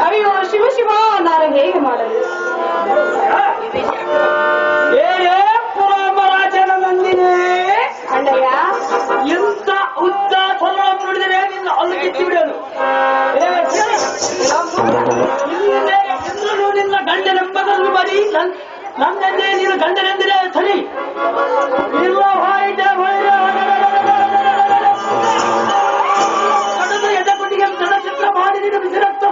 ಅಯ್ಯೋ ಶಿವ ಶಿವ, ನಾನು ಹೇಗೆ ಮಾಡಲು? ಪುರಾಮರಾಜನ ನಂದಿನಿ ಅಣ್ಣಯ್ಯ, ಎಂತ ಉದ್ದ ಸೊಲ್ಲ ನೋಡಿದರೆ ನಿನ್ನ ಅಲ್ಲಿ ಕಿತ್ತಿ ಬಿಡೋದು. ನಿನ್ನ ಗಂಡನೆಂಬುದನ್ನು ಬರೀ ನನ್ನೆಂದೇ ನೀನು ಗಂಡನೆಂದರೆ ಸರಿ ಇಲ್ಲ. ಕಡದ ಎದೆಪಟ್ಟಿಗೆ ಚಲಚಿತ್ರ ಮಾಡಿ ನೀನು ಬಿಸಿರಕ್ತ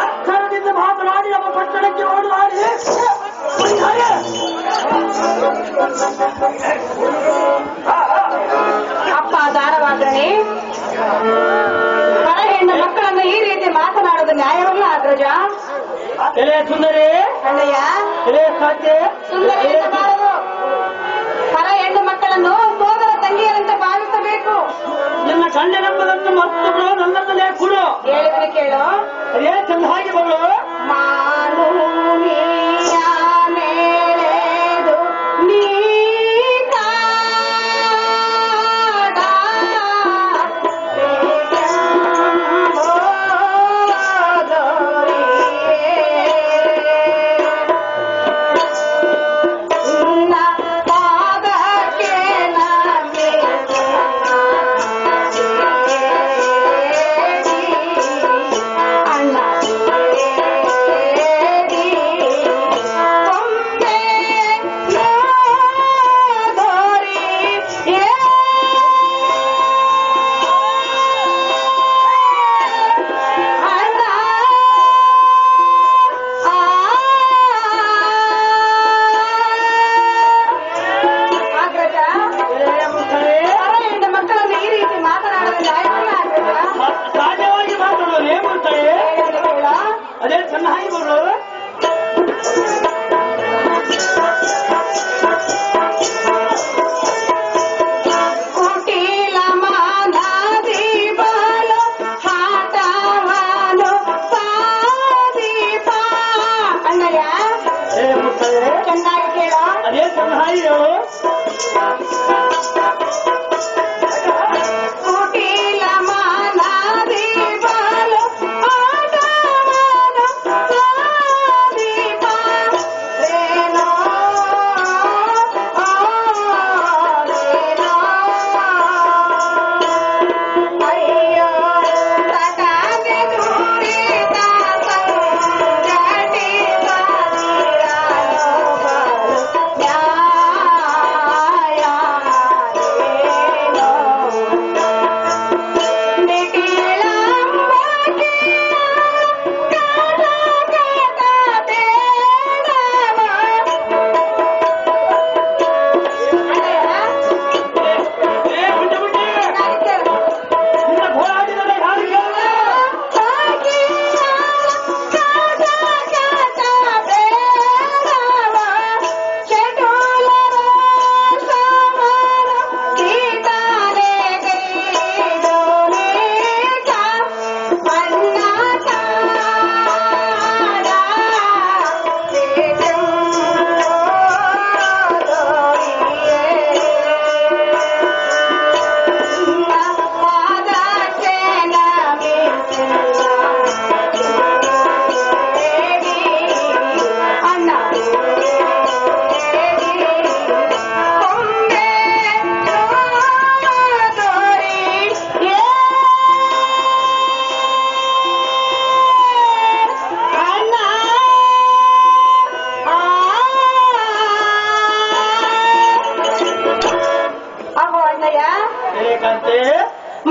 ಎತ್ತರದಿಂದ ಮಾತನಾಡಿ ನಮ್ಮ ಪಟ್ಟಣಕ್ಕೆ ಓಡಲಾಡಿ. ಅಪ್ಪ ದಾರವಾಗ್ರಣೆ, ಹೊರ ಹೆಣ್ಣು ಮಕ್ಕಳನ್ನು ಈ ರೀತಿ ಮಾತನಾಡೋದು ನ್ಯಾಯವಲ್ಲ ಅಗ್ರಜ. ಸುಂದರಿ ಅಣ್ಣಯ್ಯ, ಸಾಧ್ಯ ಸುಂದರಿ ಬಾರದು. ಹೊರ ಹೆಣ್ಣು ಮಕ್ಕಳನ್ನು ಸೋದರ ತಂಗಿಯರಂತೆ ಭಾವಿಸಬೇಕು. ನಿನ್ನ ಗಂಡನೆಂಬುದನ್ನು ಮತ್ತು ನನ್ನಲ್ಲೇ ಕೊಡು. ಹೇಳಿದ್ರೆ ಕೇಳು. ಅದೇ ಚಂದ ಹಾಗೆ ಬಗಳು.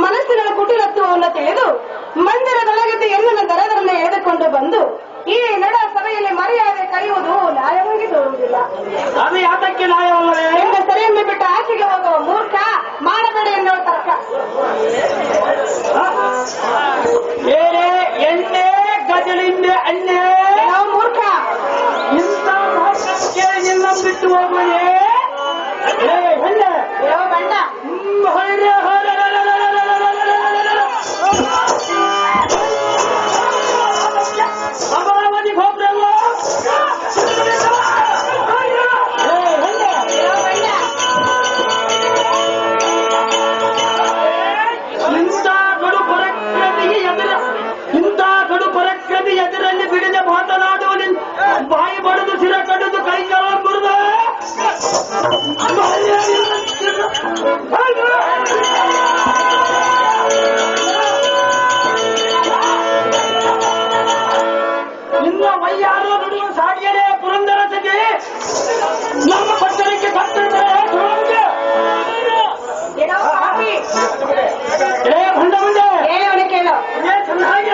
ಮನಸ್ಸಿನ ಕುಟಿಲತ್ವವನ್ನು ತಿಳಿದು ಮಂದಿರದೊಳಗಿದ್ದು ಎಲ್ಲಿನ ದರದರನ್ನು ಎಳೆದುಕೊಂಡು ಬಂದು ಈ ನಡ ಸಭೆಯಲ್ಲಿ ಮರ್ಯಾದೆ ಕರೆಯುವುದು ನ್ಯಾಯವಾಗಿ ತೋರುವುದಿಲ್ಲ. ಅದು ಯಾತಕ್ಕೆ ನ್ಯಾಯವಲ್ಲವೇ? ನಿನ್ನ ಸರಿಯನ್ನು ಬಿಟ್ಟು ಆಚೆಗೆ ಹೋಗುವ ಮೂರ್ಖ ಮಾಡಬೇಡ ಎನ್ನುವ ತರ್ಕ. ಎಣ್ಣೆ ಗಜಲಿಂದೆ ಎಣ್ಣೆ ಮೂರ್ಖ ಇಂಥ ಕೇಳಿ ನಿನ್ನ ಬಿಟ್ಟು ಹೋಗುವೇ ಬಂಡ ಅಮರಾವತಿ ಗೋಪುರಲ್ಲ ನಿಮ್ಮ ಮೈಯಾರು ನುಡಿಯುವ ಸಾಡಿಯರೇ ಪುರಂದರ ಸಖಿ ನಮ್ಮ ಪಟ್ಟಣಕ್ಕೆ ಬರ್ತಿರ್ತಾರೆ ಏನೋ ಪಾಪಿ, ಬಂದ ಮುಂದೆ ಹೇಳೋಣ ಕೇಳೋ. ಚೆನ್ನಾಗಿ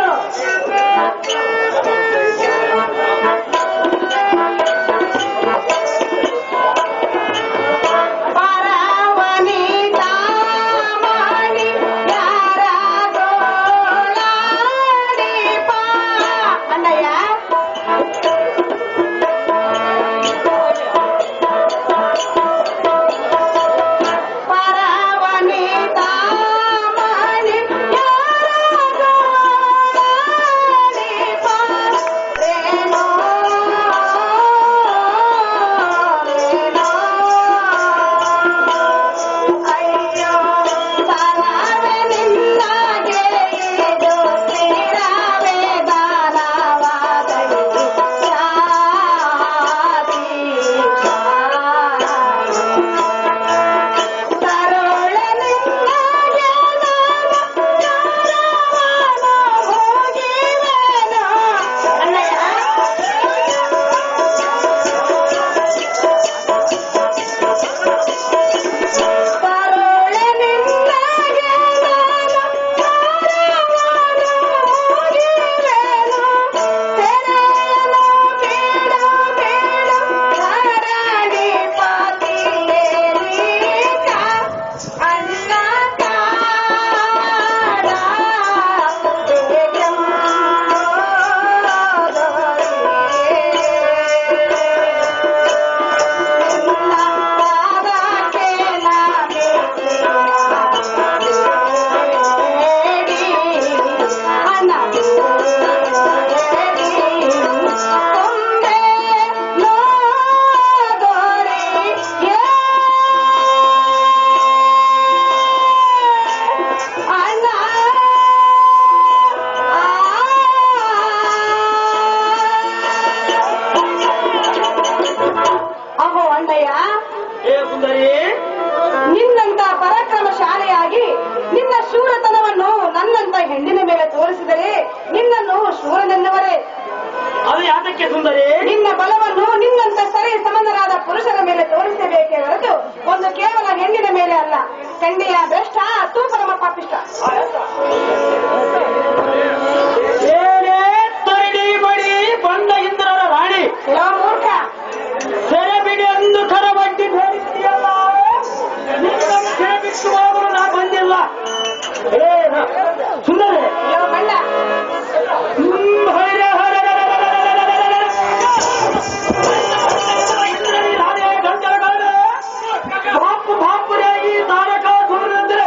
ನಿನ್ನಂತ ಪರಾಕ್ರಮಶಾಲಿಯಾಗಿ ನಿನ್ನ ಶೂರತನವನ್ನು ನನ್ನಂತ ಹೆಣ್ಣಿನ ಮೇಲೆ ತೋರಿಸಿದರೆ ನಿನ್ನನ್ನು ಶೂರನೆನ್ನುವರೇ. ಅದು ಯಾತಕ್ಕೆ ಸುಂದರಿ? ನಿನ್ನ ಬಲವನ್ನು ನಿನ್ನಂತ ಸರಿ ಸಮಂದರಾದ ಪುರುಷರ ಮೇಲೆ ತೋರಿಸಬೇಕೇ ಹೊರತು ಒಂದು ಕೇವಲ ಹೆಣ್ಣಿನ ಮೇಲೆ ಅಲ್ಲ. ಕಣ್ಣಿಯ ಭ್ರಷ್ಟ ತೂ ಪರಮ ಪಾಪಿಷ್ಟ. ಬಡಿ ಬಂದ ಇಂದ್ರರ ರಾಣಿ ಮೂರ್ಖ, ಸೆರೆ ಬಿಡಿ ಅಂದು ಕರಬಡ್ಡಿ ಬೇಡಿದೆಯಲ್ಲ, ಸೆರೆ ಬಿಟ್ಟುವವರು ನಾ ಬಂದಿಲ್ಲ. ಸುಂದರಿ ಗಂಡ ಬಾಪು ಬಾಪುರೇ ಈ ತಾರಕ ಗುರುಂದ್ರೆ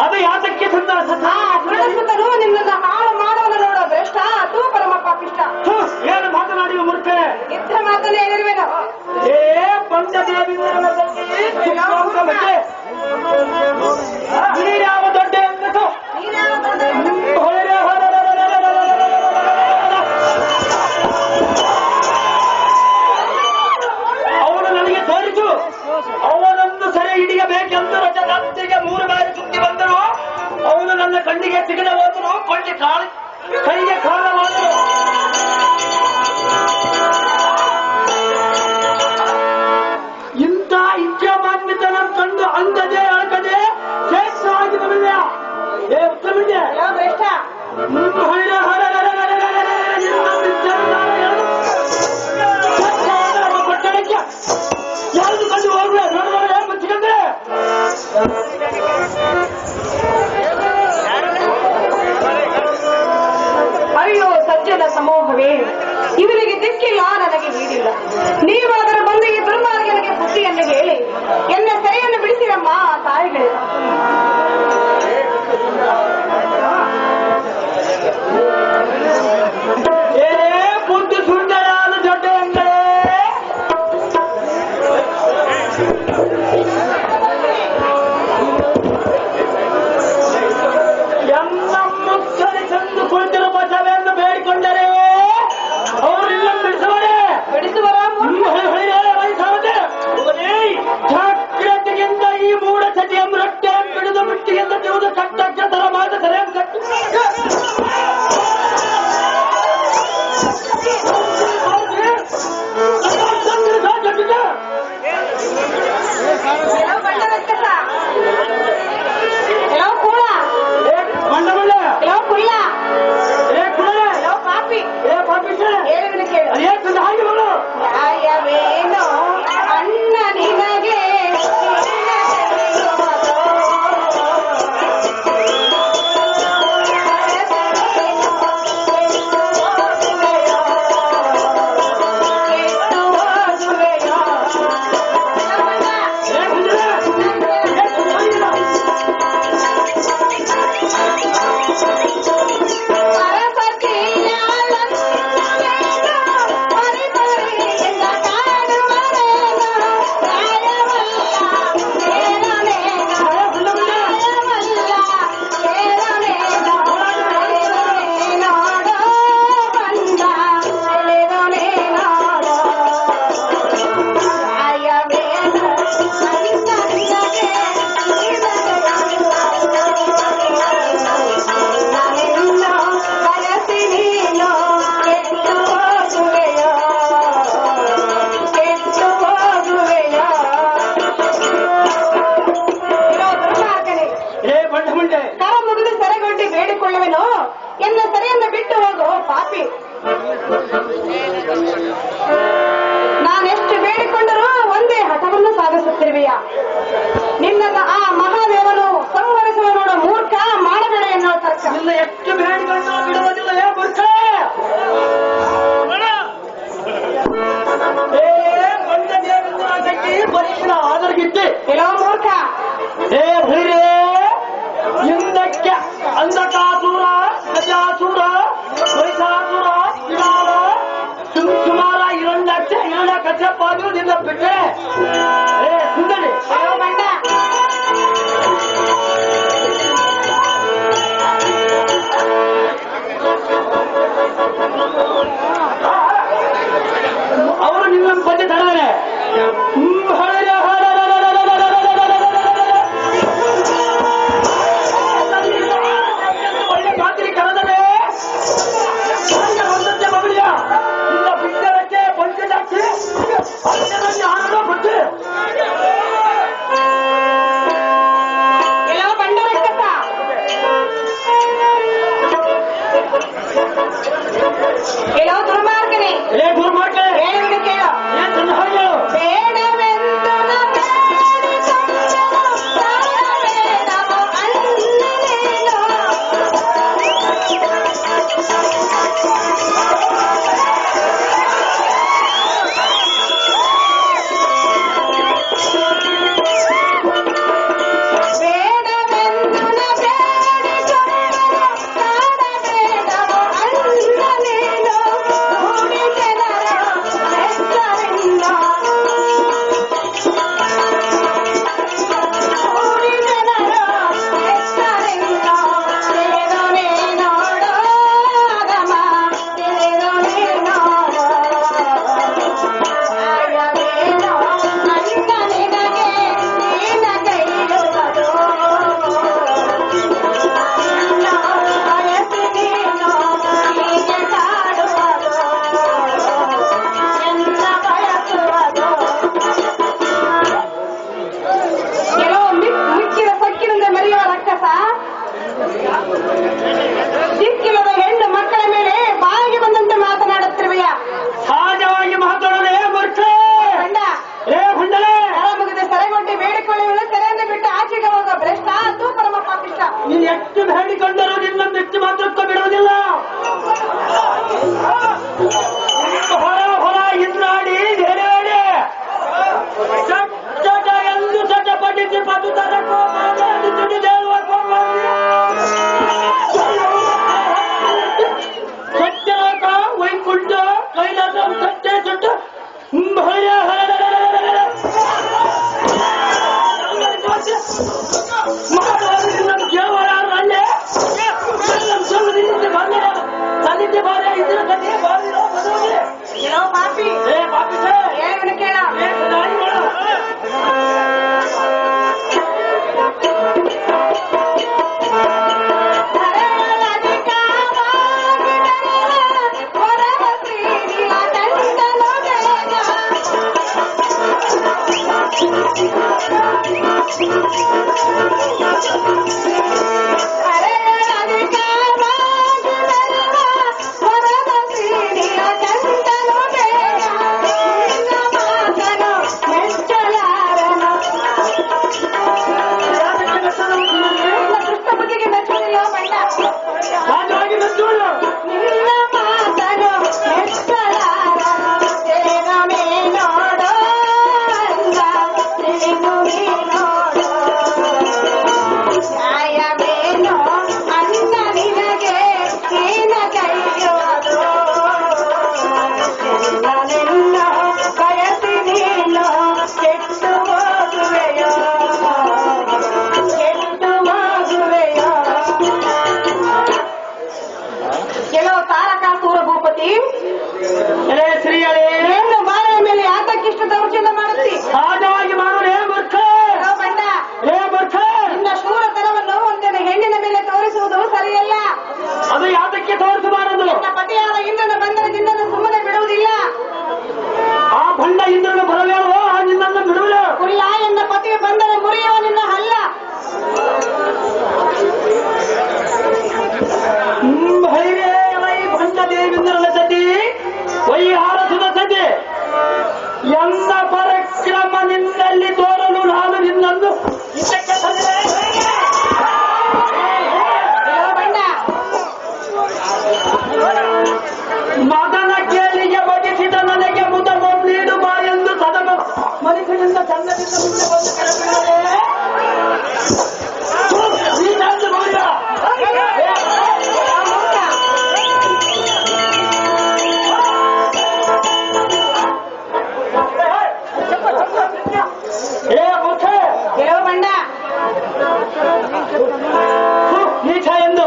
ಅದು ಯಾತಕ್ಕೆ ಸಂದಾಸ ಗಣಸುತನು ನಿನ್ನನ್ನು ಹಾಳು ಮಾಡುವನು ನೋಡೋ ಭ್ರಷ್ಟ ತೂ ಪರಮ ಪಾಪಿಷ್ಟ. ಏನು ಮಾತನಾಡಿ ಮೂರ್ಖ ಇದ್ರ ಮಾತನ್ನೇ ಹೇಳಿರುವೆನು. ಏ ಪಂಚದೇವಿಂದ್ರನಲ್ಲಿ ನೀರ್ಯಾವ ದೊಡ್ಡ ಹೆಂಗಸು ಅವನು ನನಗೆ ತೋರಿಸು. ಅವನನ್ನು ಸೆರೆ ಹಿಡಿಯಬೇಕೆಂದು ರಜರಾತ್ರಿಗೆ 3 ಬಾರಿ ಸುತ್ತಿ ಬಂದರು. ಅವನು ನನ್ನ ಕಣ್ಣಿಗೆ ಸಿಗದ ಹೋದನು. ಕೈಗೆ ಕಾರಣವಾದರು. ಇಂಥ ಇಚ್ಛಾಮಾನ್ವಿತನ ಕಂಡು ಅಂದದೆ ಅಳಕದೆ ಶ್ರೇಷ್ಠ ಆಗಿ ಬರಲಿಲ್ಲ. ಏ ಉತ್ತಮಿಂದೆ ಭ್ರಷ್ಟ ಪಟ್ಟಣಕ್ಕೆ ಯಾವುದು ಕಂಡು ಹೋಗ್ರೆ ನೋಡಿದ್ರೆ ಮುಚ್ಚಿಕೊಂಡ್ರೆ ಅಯ್ಯೋ ಸಜ್ಜನ ಸಮೂಹವೇ, ಇವನಿಗೆ ದಿಕ್ಕಿಲ್ಲ, ನನಗೆ ನೀಡಿಲ್ಲ. ನೀವು ಅದರ ಬಂದು ಈ ದುರ್ಮಾರ್ಗನಿಗೆ ಬುದ್ಧಿಯನ್ನು ಹೇಳಿ ಎನ್ನ ಸೆರೆಯನ್ನು ಬಿಡಿಸಿರಮ್ಮ ತಾಯಿಗಳೇ. ಏ ಬುದ್ಧಿ ಸುಂದರಾದ ದೊಡ್ಡ ಎಂಗಳೇ ಎಲ್ಲ ಮುಚ್ಚಲಿ ತಂದು ಕುಳಿತಿರುವ ಬಸವೆಯನ್ನು ಬೇಡಿಕೊಂಡರೆ ಅವರೆಲ್ಲ ಬಿಡಿಸುವರೆ ಜಾಗ್ರತೆಯಿಂದ ಈ ಮೂಢ ಸತಿಯ ಮೃತ್ಯ ಬಿಡಿದು ಬಿಟ್ಟಿಗೆಂದು ತಿಳಿದು ಕಟ್ಟಕ್ಕೆ ತರ ಮಾಡ ಸರಿ ಕಟ್ಟು ಅಣ್ಣ ನಿನಗೆ ಎನ್ನ ಸೆರೆಯನ್ನು ಬಿಟ್ಟು ಹೋಗೋ ಪಾಪಿ. ನಾನೆಷ್ಟು ಬೇಡಿಕೊಂಡರೂ ಒಂದೇ ಹಠವನ್ನು ಸಾಧಿಸುತ್ತಿರುವೆಯ. ನಿನ್ನ ಆ ಮಹಾದೇವನು ಸಂಹರಿಸುವ ನೋಡೋ ಮೂರ್ಖ, ಮಾಡಬೇಡ ಎನ್ನುವ ತರ್ಕ. ಎಷ್ಟು ಬೇಡಿಕೊಂಡು ಬಿಡುವುದಿಲ್ಲ ಮೂರ್ಖ. ಪರೀಕ್ಷಣ ಆದರ್ಗಿದ್ದೆ ಕೆಲವು ಮೂರ್ಖ ಏ ಭೈರೇ ಹಿಂದಕ್ಕೆ ಅಂಧಕಾಸುರ ಗಜಾಸುರ ವೈಸಾಸುರ ವಿರಾಳ ಸುಮಾರ 2 ಲಕ್ಷ 2 ಕಚ್ಚಪ್ಪಾದ್ರು ನಿನ್ನ ಬಿಟ್ಟರೆ ಏ ಸುಂದರಿ ಮಂಡ ಅವರು ನಿನ್ನನ್ನು ಬಂದು ತಡೆದರೆ ಒಳ್ಳೆ ಖಾತ್ರಿ ಕರೆದರೆ ಒಂದಕ್ಕೆ ಬರಲಿಲ್ಲ. ನಿನ್ನ ಬಿಟ್ಟರಕ್ಕೆ ಬಂದಿದ್ದಕ್ಕೆ ಅಷ್ಟರಲ್ಲಿ ಆನಂದ ಕೊಟ್ಟು ಎಷ್ಟು ಬೇಡಿಕೊಂಡರೂ ನಿನ್ನ ಬಿಟ್ಟು ಮಾತ್ರಕ್ಕೂ ಬಿಡುವುದಿಲ್ಲ. ಹೊರ ಹೊರ ಇನ್ನಾಡಿ ಬೇರೆ ಚಟ ಎಂದು ಚಟ ಪಡಿಸಿ ಪದು ತರಕೋ ಸತ್ಯನಾಥ ವೈಕುಂಠ ಕೈಲಾಸ ಸತ್ಯ ಸುಟ್ಟ ಭಯ ಕೇವಲ ಅಲ್ಲೇ ಸನ್ನಿಧಿ ಬಾರ ಇದ್ರ ಕಥೆ ಬಾರಿರೋ ಮದುವೆ ಪಾಪಿ ಪಾಪಿ ಏನು ಕೇಳ ಎಂದ ಪರಕ್ರಮ ನಿನ್ನಲ್ಲಿ ತೋರಲು ನಾನು ನಿನ್ನನ್ನು ಇದಕ್ಕೆ ಮಗನ ಕೇಳಿಗೆ ಬಡಿಸಿದ ನನಗೆ ಮುದಮ ನೀಡು ಬಾ ಎಂದು ಸದಮ ಮನುಷ್ಯನಿಂದ ಚಂದದಿಂದ ಮುಂದೆ ಬಂದು ಕೆಳಬಿಡಲೇ ನೀಚ ಎಂದು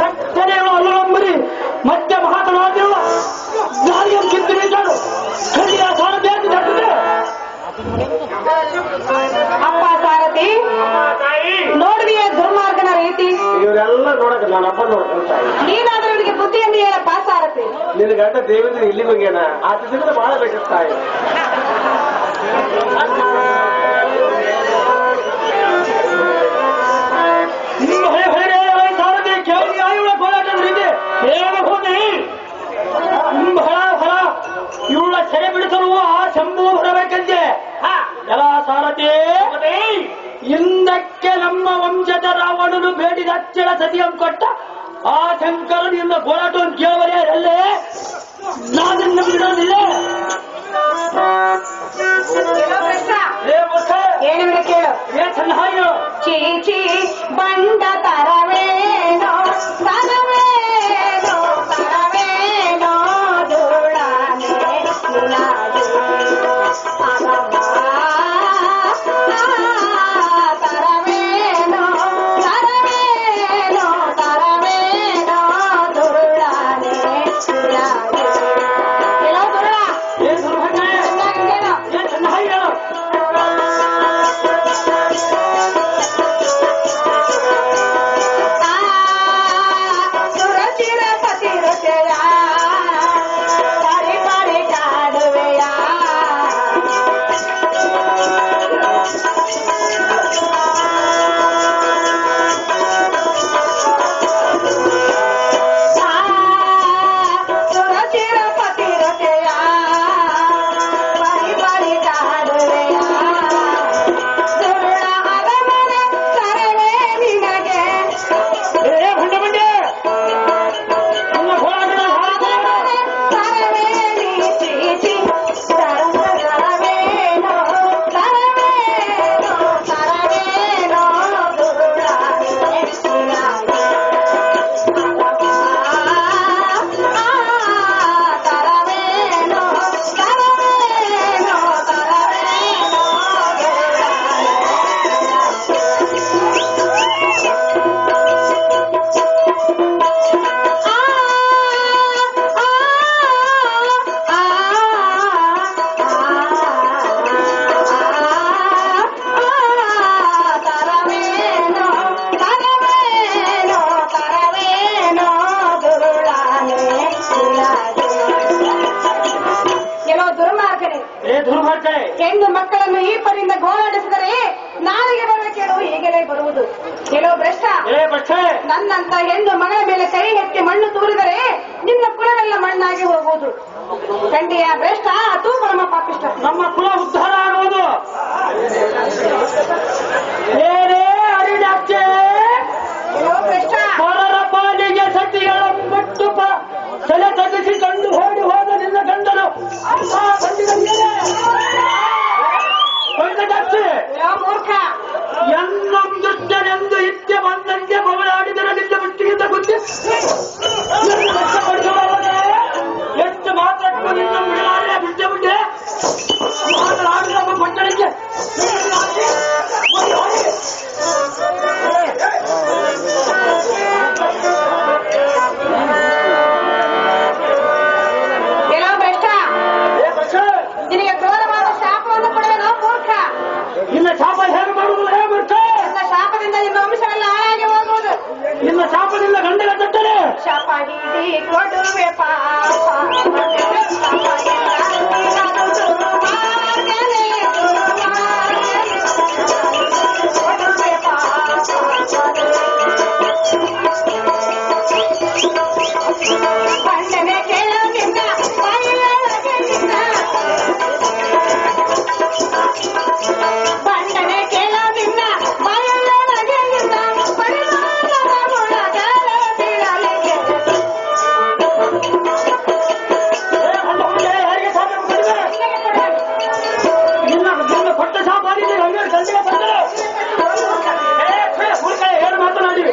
ಸಕ್ಕರೆಗಳು ಅಲ್ಲೊಂಬರಿ ಮತ್ತೆ ಮಾತನಾಡಿರುವ ಗಾಳಿಯನ್ನು ಕಿತ್ತು ನೀಡಲು ಕಡಿಯ ಸಾರಥಿ ಅಂತ ತಟ್ಟಿದೆ. ಅಪ್ಪ ಸಾರಥಿ ನೋಡಿದೆಯೇ ದುರ್ಮಾರ್ಗನ ರೀತಿ. ಇವರೆಲ್ಲ ನೋಡಕ್ಕೆ ನಾನು ಅಪ್ಪ ನೋಡ್ಕೊಂತ ನೀನಾದ್ರೂ ಇವರಿಗೆ ಬುದ್ಧಿಯನ್ನು ಹೇಳಪ್ಪ ಸಾರಥಿ. ನಿನ್ನ ಗಂಡ ದೇವೇಂದ್ರ ಇಲ್ಲಿ ಹೋಗ್ಯಾನ ಆ ದಿವಸದಿಂದ ಬಹಳ ಬೇಕಿಸ್ತಾ ಇದೆ. ಸಾರಥಿ ಕೇಳಿ ಇವಳ ಹೋರಾಟ ರೀತಿ ಬಹಳ ಫಲ ಇವಳ ಸೆರೆ ಬಿಡಿಸಲು ಆ ಶಂಭು ಬರಬೇಕಂತೆ. ಎಲ್ಲ ಸಾರಥಿ ಹಿಂದಕ್ಕೆ ನಮ್ಮ ವಂಶದ ರಾವಣನು ಬೇಡಿದ ಅಚ್ಚಳ ಸತಿಯನ್ನು ಕೊಟ್ಟ ಆ ಶಂಕರನಿಂದ ಹೋರಾಟವನ್ನು ಕೇಳುವರೇ ಅಲ್ಲೇ ನಾನನ್ನು ಬಿಡೋದಿಲ್ಲ. ಏನಿಲ್ಲ ಕೇಳು. ಚೆನ್ನಾಗಿ ಚೀಚಿ ಬಂಡ ತರವೇನೋ ತರವೇನೋ ತರವೇನೋ ಧೂಳಾನೆ ಮುಲಾಜು ತರವೇನೋ ತರವೇನೋ ತರವೇನೋ ಧೂಳಾನೆ ಮುಲಾಜು. ಎಲ್ಲೋ ಧೂಳ ಚೆನ್ನಾಗಿ ಕೆಲವು ಭ್ರಷ್ಟ ನನ್ನಂತ ಹೆಣ್ಣು ಮಗಳ ಮೇಲೆ ಕೈ ಎತ್ತಿ ಮಣ್ಣು ತೂರಿದರೆ ನಿನ್ನ ಕುಲವೆಲ್ಲ ಮಣ್ಣಾಗಿ ಹೋಗುವುದು. ಖಂಡಿಯ ಭ್ರಷ್ಟ ಅದು ಪರಮ ಪಾಪಿಷ್ಟ. ನಮ್ಮ ಕುಲ ಉದ್ಧಾರ ಆಗುವುದು. ಏನೇ ಅರಿಡಾಚೆ ಭ್ರಷ್ಟ ಪರರ ಪಾಲಿಗೆ ಸತಿಗಳ ಮಟ್ಟು ತಲೆ ತಗ್ಗಿಸಿ ಕಂಡು ಓಡಿ ಹೋದ ನಿನ್ನ ಗಂಡನು ಮೂರ್ಖ ಎನ್ನಂ ದುಷ್ಟನೆಂದು ಇತ್ಯ ಬಂದಂತೆ ಬಗಳಾಡಿದರೆ ನಿನ್ನ ಮುಟ್ಟಿಗಿಂತ ಬುದ್ಧಿ ಎಷ್ಟು ಮಾತ್ರಕ್ಕೂ ನಿನ್ನ ಬಿಡಲಾರೆ ಬಿಟ್ಟೆ ಬಿಟ್ಟೆ ಮಾತನಾಡಿ ನಮ್ಮ ಪಟ್ಟಣಕ್ಕೆ ನಿನಗೆ ಕ್ರೂರವಾದ ಶಾಪವನ್ನು ಕೊಡುವೆನೋ ಮೂರ್ಖ. ನಿನ್ನ ಶಾಪ ಹೇಗೆ ಮಾಡುವುದು? ನಿನ್ನ ಶಾಪದಿಂದ ನಿನ್ನ ವಂಶವೆಲ್ಲ ಹಾಳಾಗಿ ಹೋಗುವುದು. ನಿನ್ನ ಶಾಪದಿಂದ ಗಂಡನ ತಟ್ಟರೆ ಶಾಪ ಹೀಡಿ ಕೊಡುವೆ ಪಾಪ ಖಂಡನೆ ಕೇಳೋದಿಲ್ಲ ಬಂಡನೆ ಕೇಳೋದಿಲ್ಲ ಬಯಲೊಳಗೆಲ್ಲ ಪರಿಮಾಣದ ಒಳಗಲ ಬೀಳಲಿಗೆ ನಿನ್ನ ಕೊಟ್ಟ ಶಾಪ ಗಂಟೆಗೆ ಬಂದರೆ ಏನು ಮಾತನಾಡಿ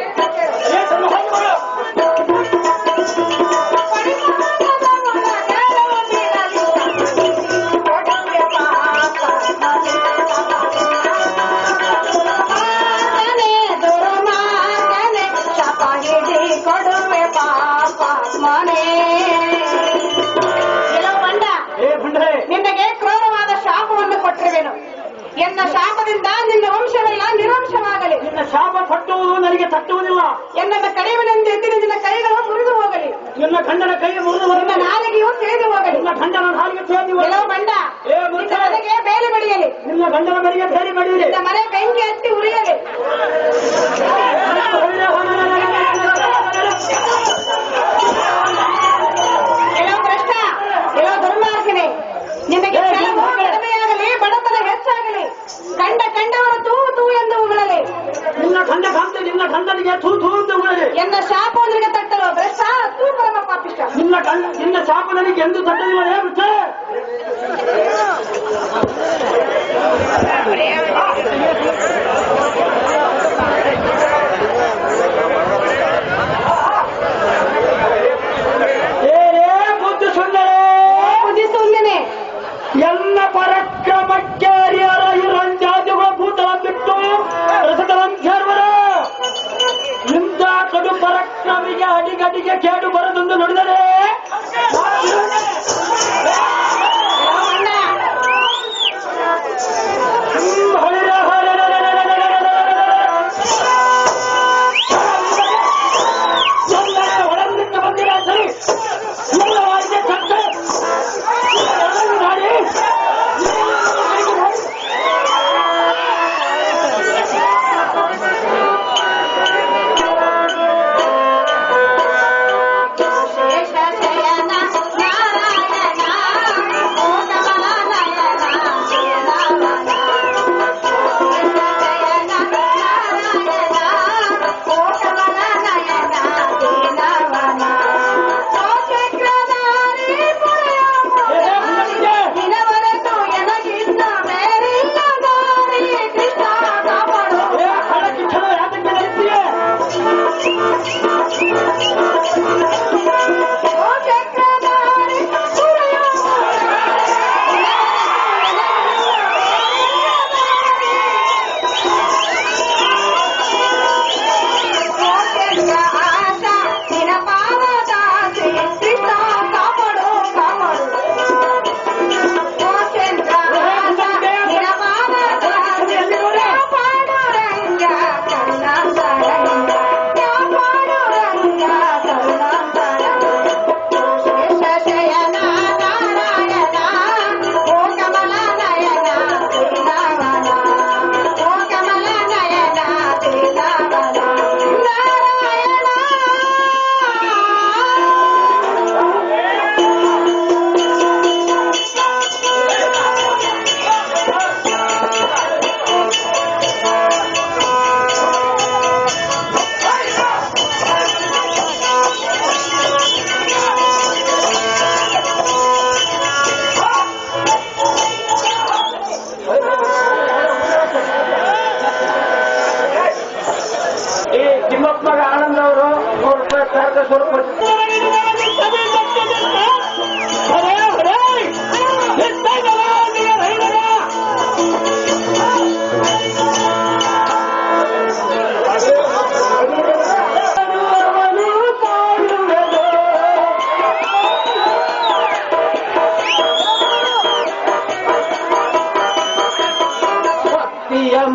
ಕೊಡುವೆ ಪಾಪ ಮನೆ. ನಿನಗೆ ಕ್ರೂರವಾದ ಶಾಪವನ್ನು ಕೊಟ್ಟಿರುವೆನು. ಎನ್ನ ಶಾಪದಿಂದ ನಿನ್ನ ವಂಶವೆಲ್ಲ ನಿರಂಶವಾಗಲಿ. ನಿನ್ನ ಶಾಪ ಕೊಟ್ಟುವುದು ನನಗೆ ತಟ್ಟುವುದಿಲ್ಲ. ಎನ್ನನ್ನು ಕರೆಯುವನೆಂದು ಎದ್ದಿನ ನಿನ್ನ ಕೈಗಳು ಮುರಿದು ಹೋಗಲಿ. ನಿನ್ನ ಗಂಡನ ಕೈ ಮುರಿದು ನಿನ್ನ ನಾಲಿಗೆಯೂ ತಿಳಿದು ಹೋಗಲಿ. ನಿನ್ನ ಗಂಡನ ನಾಲಿಗೆ ತಿಳಿದು ಕೆಲವು ಬಂಡ ನನಗೆ ಬೇಲಿ ಬಡಿಯಲಿ. ನಿನ್ನ ಗಂಡನ ಮನೆಗೆ ಬೇಲಿ ಬಡಿಯಲಿ. ನಿನ್ನ ಮನೆ ಬೆಂಕಿ ಹತ್ತಿ ಉರಿಯಲಿ. ಕೆಲವು ಭ್ರಷ್ಟ ಕೆಲವು ದುರ್ಮಾರ್ಗನೆ ನಿನಗೆ ಕೆಲವು ಕಡಿಮೆಯಾಗಲಿ ಬಡತನ ಹೆಚ್ಚಾಗಲಿ ಕಂಡವರು ತೂ ತೂ ಎಂದು ಉಗುಳಲಿ. ನಿನ್ನ ಗಂಡ ಕಾಂತಿ ನಿನ್ನ ಗಂಡನಿಗೆ ತೂ ತೂ ಎಂದು ಉಗುಳಲಿ. ಎನ್ನ ಶಾಪವನಿಗೆ ತಟ್ಟಲು ಭ್ರಷ್ಟ ತೂ ಪರಮ ಪಾಪಿಷ್ಟ. ನಿನ್ನ ಶಾಪ ನನಗೆ ಎಂದು ತಟ್ಟಲಿಲ್ಲ. ಎಲ್ಲ ಪರಕ್ರಮಕ್ಕೆ ಇರಂಜಾದಿಗಳು ಭೂತಲ ಬಿಟ್ಟು ರಸತರಂಜರ್ವರ ಇಂಥ ಕಡು ಪರಕ್ರಮಿಗೆ ಅಡಿಗಡಿಗೆ ಕೇಡು ಬರದೊಂದು ನುಡಿದರೆ ಸಿಂಹ ಮತ್ತೆ ಸ್ವರೂಪ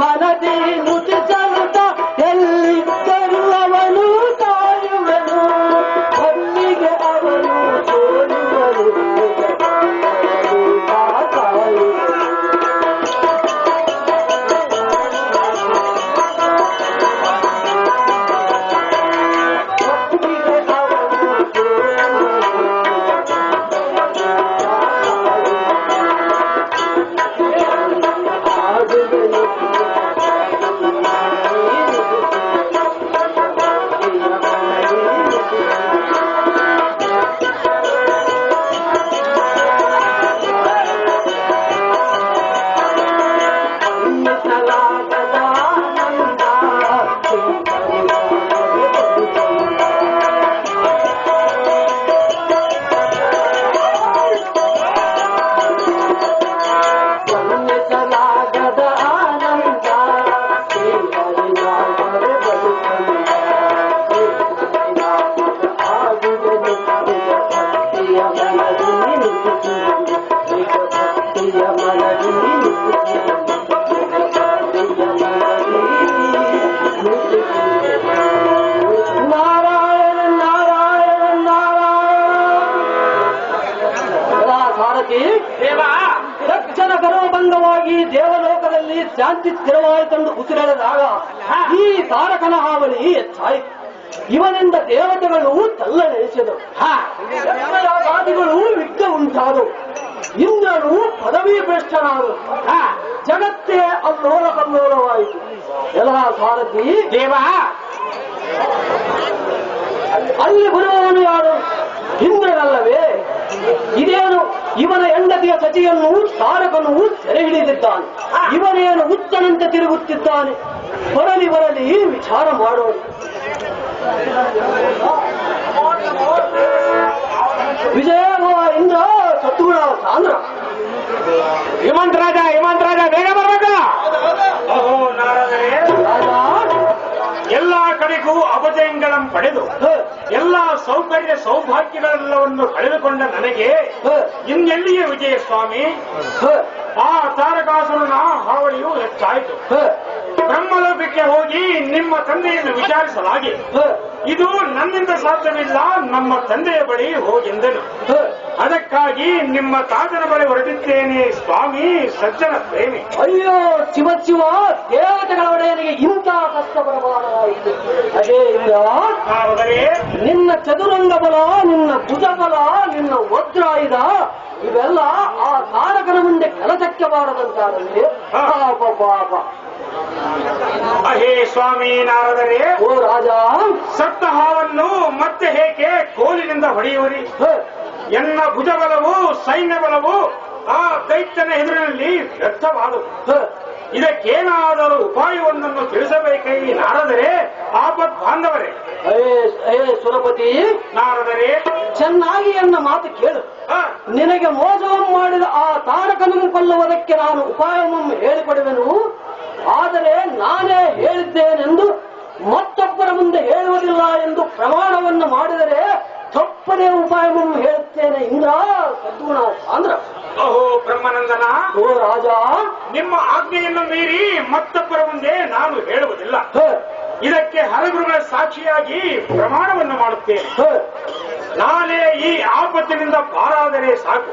ಮನದಿ ನುಡಿಸಲುತ್ತ ಎಲ್ಲಿ ತರುವವನು ಕಾಯುವನು ಒಮ್ಮಿಗೆ ಅವನು ಸೋಲುವನು ತಕ್ಷಣ ಗರ್ವಭಂಗವಾಗಿ ದೇವಲೋಕದಲ್ಲಿ ಶಾಂತಿ ಸ್ಥಿರವಾಯಿತೆಂದು ಉಸಿರೆಳೆದಾಗ ಈ ತಾರಕನ ಹಾವಳಿ ಹೆಚ್ಚಾಯಿತು. ಇವನಿಂದ ದೇವತೆಗಳು ತಲ್ಲಣಿಸಿದರು, ಗಾದಿಗಳು ವಿಘ್ನ ಉಂಟಾದವು. ಇಂದ್ರನು ಪದವಿ ಭ್ರಷ್ಟನಾದನು, ಜಗತ್ತೇ ಅಲ್ಲೋಲ ಕಲ್ಲೋಲವಾಯಿತು. ಎಲ್ಲ ಸಾರಥಿ ದೇವ, ಅಲ್ಲಿ ಬರುವವನು ಯಾರು? ಇಂದ್ರನಲ್ಲವೇ? ಇದೇನು ಇವನ ಹೆಂಡತಿಯ ಸತಿಯನ್ನು ತಾರಕನು ಸೆರೆ ಹಿಡಿದಿದ್ದಾನೆ. ಇವನೇನು ಹುಚ್ಚನಂತೆ ತಿರುಗುತ್ತಿದ್ದಾನೆ. ಬರಲಿ ಬರಲಿ ವಿಚಾರ ಮಾಡೋಣ. ವಿಜಯಭವ ಇಂದ್ರ ಸದ್ಗುಣ ಸಾಂದ್ರ. ಹಿಮಂತರಾಜ ಬೇಗ ಬರ್ಬೇಕ. ರಾಜ ಎಲ್ಲಾ ಕಡೆಗೂ ಅಪಜಯಗಳನ್ನು ಪಡೆದು ಎಲ್ಲಾ ಸೌಕರ್ಯ ಸೌಭಾಗ್ಯಗಳೆಲ್ಲವನ್ನು ಕಳೆದುಕೊಂಡ ನನಗೆ ಇನ್ನೆಲ್ಲಿಯೇ ವಿಜಯ ಸ್ವಾಮಿ? ಆ ತಾರಕಾಸುರನ ಹಾವಳಿಯು ಹೆಚ್ಚಾಯಿತು. ಬ್ರಹ್ಮಲೋಕಕ್ಕೆ ಹೋಗಿ ನಿಮ್ಮ ತಂದೆಯನ್ನು ವಿಚಾರಿಸಲಾಗಿ ಇದು ನನ್ನಿಂದ ಸಾಧ್ಯವಿಲ್ಲ, ನಮ್ಮ ತಂದೆಯ ಬಳಿ ಹೋಗೆಂದೆನು. ಅದಕ್ಕಾಗಿ ನಿಮ್ಮ ತಾತನ ಬಳಿ ಹೊರಟಿದ್ದೇನೆ ಸ್ವಾಮಿ, ಸಜ್ಜನ ಪ್ರೇಮಿ. ಅಯ್ಯೋ ಶಿವ ಶಿವ, ದೇವತೆಗಳ ಒಡೆಯನಿಗೆ ಇಂಥ ಕಷ್ಟ ಬರಬಾರದಾಯಿತು. ಅದೇ ಇಂದ್ರ, ನಿನ್ನ ಚದುರಂಗ ಬಲ, ನಿನ್ನ ಭುಜ ಬಲ, ನಿನ್ನ ವಜ್ರಾಯುಧ ಇವೆಲ್ಲ ಆ ತಾರಕನ ಮುಂದೆ ಕೆಲಸಕ್ಕೆ ಬಾರದಂತಾದಲ್ಲಿ ಪಾಪ ಪಾಪ. ಅಹೇ ಸ್ವಾಮಿ ನಾರದರೆ, ಓ ರಾಜ, ಸತ್ತ ಹಾವನ್ನು ಮತ್ತೆ ಹೇಗೆ ಕೋಲಿನಿಂದ ಹೊಡೆಯುವರಿ? ಎನ್ನ ಭುಜಬಲವು ಸೈನ್ಯ ಬಲವು ಆ ದೈತ್ಯನ ಎದುರಿನಲ್ಲಿ ವ್ಯರ್ಥವಾದವು. ಇದಕ್ಕೇನಾದರೂ ಉಪಾಯವೊಂದನ್ನು ತಿಳಿಸಬೇಕೈ ನಾರದರೆ? ಆಪತ್ ಬಾಂಧವರೇ. ಸುರಪತಿ ನಾರದರೆ, ಚೆನ್ನಾಗಿ ಎನ್ನ ಮಾತು ಕೇಳು. ನಿನಗೆ ಮೋಸವನ್ನು ಮಾಡಿದ ಆ ತಾರಕನನ್ನು ಕೊಲ್ಲುವುದಕ್ಕೆ ನಾನು ಉಪಾಯವನ್ನು ಹೇಳಿಕೊಡುವೆನು. ಆದರೆ ನಾನೇ ಹೇಳಿದ್ದೇನೆಂದು ಮತ್ತೊಬ್ಬರ ಮುಂದೆ ಹೇಳುವುದಿಲ್ಲ ಎಂದು ಪ್ರಮಾಣವನ್ನು ಮಾಡಿದರೆ ತಪ್ಪದೇ ಉಪಾಯವನ್ನು ಹೇಳುತ್ತೇನೆ. ಇಂದ್ರ ಸದ್ಗುಣ ಸಾಂದ್ರ. ಅಹೋ ಬ್ರಹ್ಮಾನಂದನ, ಓ ರಾಜ, ನಿಮ್ಮ ಆಜ್ಞೆಯನ್ನು ಮೀರಿ ಮತ್ತೊಬ್ಬರ ಮುಂದೆ ನಾನು ಹೇಳುವುದಿಲ್ಲ. ಇದಕ್ಕೆ ಹರಗುರುಗಳ ಸಾಕ್ಷಿಯಾಗಿ ಪ್ರಮಾಣವನ್ನು ಮಾಡುತ್ತೇನೆ. ನಾನೇ ಈ ಆಪತ್ತಿನಿಂದ ಪಾರಾದರೆ ಸಾಕು.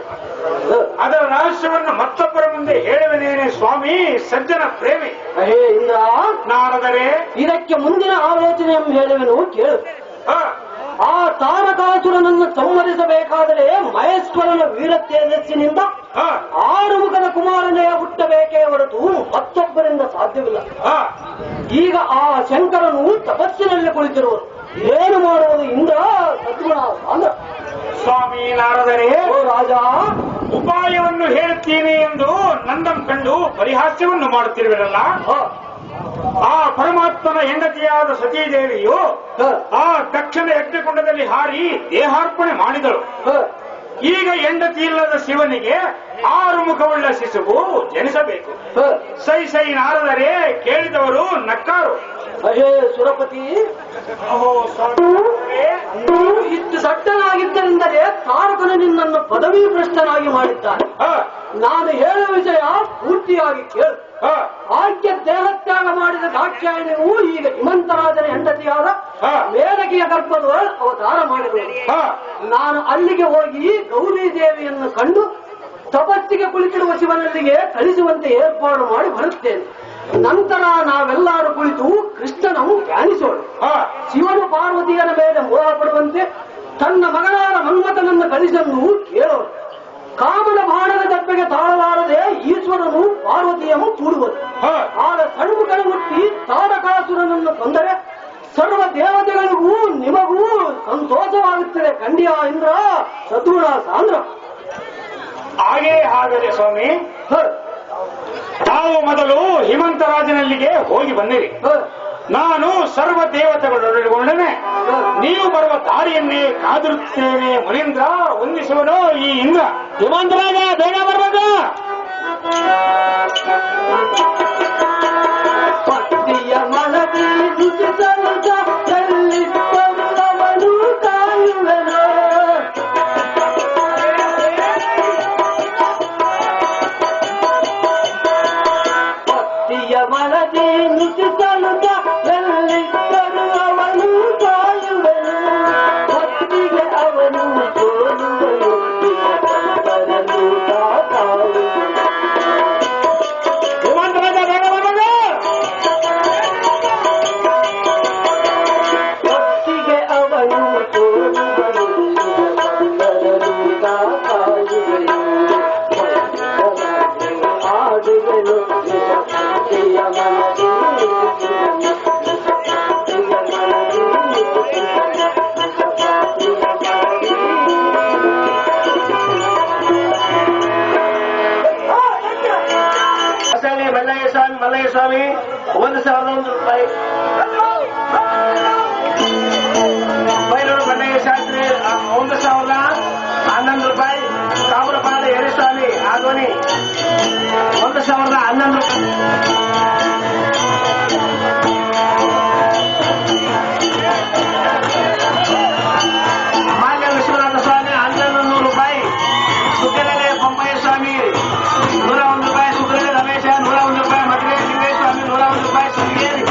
ಅದರ ರಹಸ್ಯವನ್ನು ಮತ್ತೊಬ್ಬರ ಮುಂದೆ ಹೇಳುವನೇನೆ ಸ್ವಾಮಿ, ಸಜ್ಜನ ಪ್ರೇಮಿ. ಹೇ ಇಂದ್ರ, ನಾರದರೆ, ಇದಕ್ಕೆ ಮುಂದಿನ ಆಲೋಚನೆಯನ್ನು ಹೇಳುವೆನು ಕೇಳು. ಆ ತಾರಕಾಸುರನನ್ನು ಸಂಹರಿಸಬೇಕಾದರೆ ಮಹೇಶ್ವರನ ವೀರ ತೇಜಸ್ಸಿನಿಂದ ಆರುಮುಖದ ಕುಮಾರನೇ ಹುಟ್ಟಬೇಕೇ ಹೊರತು ಮತ್ತೊಬ್ಬರಿಂದ ಸಾಧ್ಯವಿಲ್ಲ. ಈಗ ಆ ಶಂಕರನು ತಪಸ್ಸಿನಲ್ಲಿ ಕುಳಿತಿರುವರು. ಏನು ಮಾಡುವುದು ಇಂದ್ರ ಸದ್ಗುಣ ಸಾಂದ್ರ. ಸ್ವಾಮಿ ನಾರದರೆ, ಓ ರಾಜ, ಉಪಾಯವನ್ನು ಹೇಳುತ್ತೀನಿ ಎಂದು ನನ್ನನ್ನು ಕಂಡು ಪರಿಹಾಸ್ಯವನ್ನು ಮಾಡುತ್ತಿರುವಿರಲ್ಲ. ಆ ಪರಮಾತ್ಮನ ಹೆಂಡತಿಯಾದ ಸತೀದೇವಿಯು ಆ ದಕ್ಷಿಣ ಯಜ್ಞಕುಂಡದಲ್ಲಿ ಹಾರಿ ದೇಹಾರ್ಪಣೆ ಮಾಡಿದಳು. ಈಗ ಹೆಂಡತಿ ಇಲ್ಲದ ಶಿವನಿಗೆ 6 ಮುಖವುಳ್ಳ ಶಿಶುವು ಜನಿಸಬೇಕು. ಸೈ ಸೈ ನಾರದರೆ ಕೇಳಿದವರು ನಕ್ಕಾರು. ಅಹೇ ಸುರಪತಿ, ಇಷ್ಟು ಸಟ್ಟನಾಗಿದ್ದರಿಂದಲೇ ತಾರಕನು ನಿನ್ನನ್ನು ಪದವಿ ಭ್ರಷ್ಟನಾಗಿ ಮಾಡಿದ್ದಾನೆ. ನಾನು ಹೇಳುವ ವಿಷಯ ಪೂರ್ತಿಯಾಗಿ ಕೇಳು. ಆಜ್ಞೆ ದೇಹತ್ಯಾಗ ಮಾಡಿದ ದಾಕ್ಷಾಯಣಿಯು ಈಗ ಹಿಮಂತರಾಜನ ಹೆಂಡತಿಯಾದ ಮೇನಕೆಯ ಗರ್ಭದ ಅವತಾರ ಮಾಡಿದಳು. ನಾನು ಅಲ್ಲಿಗೆ ಹೋಗಿ ಗೌರಿ ದೇವಿಯನ್ನು ಕಂಡು ತಪಸ್ಸಿಗೆ ಕುಳಿತಿರುವ ಶಿವನಲ್ಲಿಗೆ ಕಳಿಸುವಂತೆ ಏರ್ಪಾಡು ಮಾಡಿ ಬರುತ್ತೇನೆ. ನಂತರ ನಾವೆಲ್ಲರೂ ಕುಳಿತು ಕೃಷ್ಣನನ್ನು ಧ್ಯಾನಿಸೋಣ. ಶಿವನು ಪಾರ್ವತಿಯರ ಮೇಲೆ ಮೋಹ ಪಡುವಂತೆ ತನ್ನ ಮಗನಾದ ಮನ್ಮಥನನ್ನು ಕಳಿಸಲು ಕೇಳೋಣ. ಕಾಮನ ಬಾಣದ ದಪ್ಪೆಗೆ ತಾಳಲಾರದೆ ಈಶ್ವರನು ಪಾರ್ವತಿಯನ್ನು ಕೂಡುವುದು. ಆಗ ಷಣ್ಮುಖನ ಮುಟ್ಟಿ ತಾರಕಾಸುರನನ್ನು ಕೊಂದರೆ ಸರ್ವ ದೇವತೆಗಳಿಗೂ ನಿಮಗೂ ಸಂತೋಷವಾಗುತ್ತದೆ. ಖಂಡಿಯ ಇಂದ್ರ ಸದ್ಗುಣ ಸಾಂದ್ರ. ಹಾಗೇ ಆಗದೆ ಸ್ವಾಮಿ. ತಾವು ಮೊದಲು ಹಿಮಂತರಾಜನಲ್ಲಿಗೆ ಹೋಗಿ ಬಂದಿರಿ. ನಾನು ಸರ್ವ ದೇವತೆಗಳೊಡನೆ ನೀವು ಬರುವ ದಾರಿಯನ್ನೇ ಕಾದಿರುತ್ತೇನೆ. ಮುನೀಂದ್ರ ವಂದಿಸುವನು ಈ ಇಂದ್ರ. ಹಿಮಂತರಾಜ ಬೇಗ ಬರಬೇಕು. ಪತಿಯ ಮನದಿ ನುಡಿಸಲು ಕಾಯುವೆನು. ಪತಿಯ ಮನದಿ ನುಡಿಸಲು ಎಲ್ಲಿದ್ದರೂ ಅವನು ಕಾಯುವೆನು. ಪತ್ತಿಗೆ ಅವನು ಸೋಲುವನು ಬರಲು ಕಾಯುವೆನು. ಹಿಮಂತರಾಜ ಬೇಗ ಬರಬೇಕು. ಭಕ್ತಿಗೆ ಅವನು ತೋರುವನು ಬರಲು ಕಾಯುವೆನು. ಆಡುವೆನು ಭಕ್ತಿಯ ಮನದಿ ಮಲ್ಲಯ್ಯ ಸ್ವಾಮಿ 1,001 ರೂಪಾಯಿ. ಬೈಲೂರು ಮಲ್ಲಯ್ಯ ಶಾಸ್ತ್ರಿ 1,011 ರೂಪಾಯಿ. ಕಾಮರಪಾದ ಯರಿಸ್ವಾಮಿ ಆಧ್ವನಿ 1,011 ರೂಪಾಯಿ. ಮಾಲ್ಯ ವಿಶ್ವನಾಥ ಸ್ವಾಮಿ 1,100 ರೂಪಾಯಿ. ಸುಖನೆಲೆ ಪಂಪಯ್ಯ ಸ್ವಾಮಿ 101 ರೂಪಾಯಿ. ಸುಖನೆಲೆ ರಮೇಶ 101 ರೂಪಾಯಿ. ಮದುವೆ ಲಿಂಗೇಶ್ ಸ್ವಾಮಿ 101 ರೂಪಾಯಿ. ಸುಖೇರಿ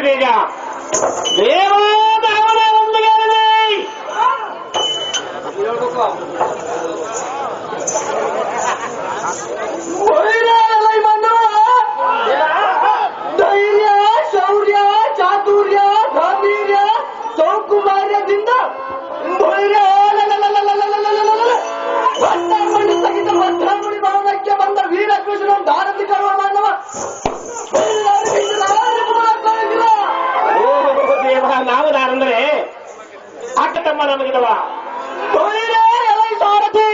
ತೇಜ ದೇವಾದವನ ಒಂದಿಗೆ ಧೈರ್ಯ, ಶೌರ್ಯ, ಚಾತುರ್ಯ, ಗಾಂಭೀರ್ಯ, ಸೌಕುಮಾರ್ಯದಿಂದ ಸಹಿತ ಮಧ್ಯಾಹ್ನ ಭವನಕ್ಕೆ ಬಂದ ವೀರಕೃಷ್ಣ ಧಾರತಿ ಕರುವ ಮಾನವ ದೇವ ನಾವು ನಾರಂದ್ರೆ ಅಕ್ಕ ತಮ್ಮ ನಮಗಿದವ ಸಾರಥಿ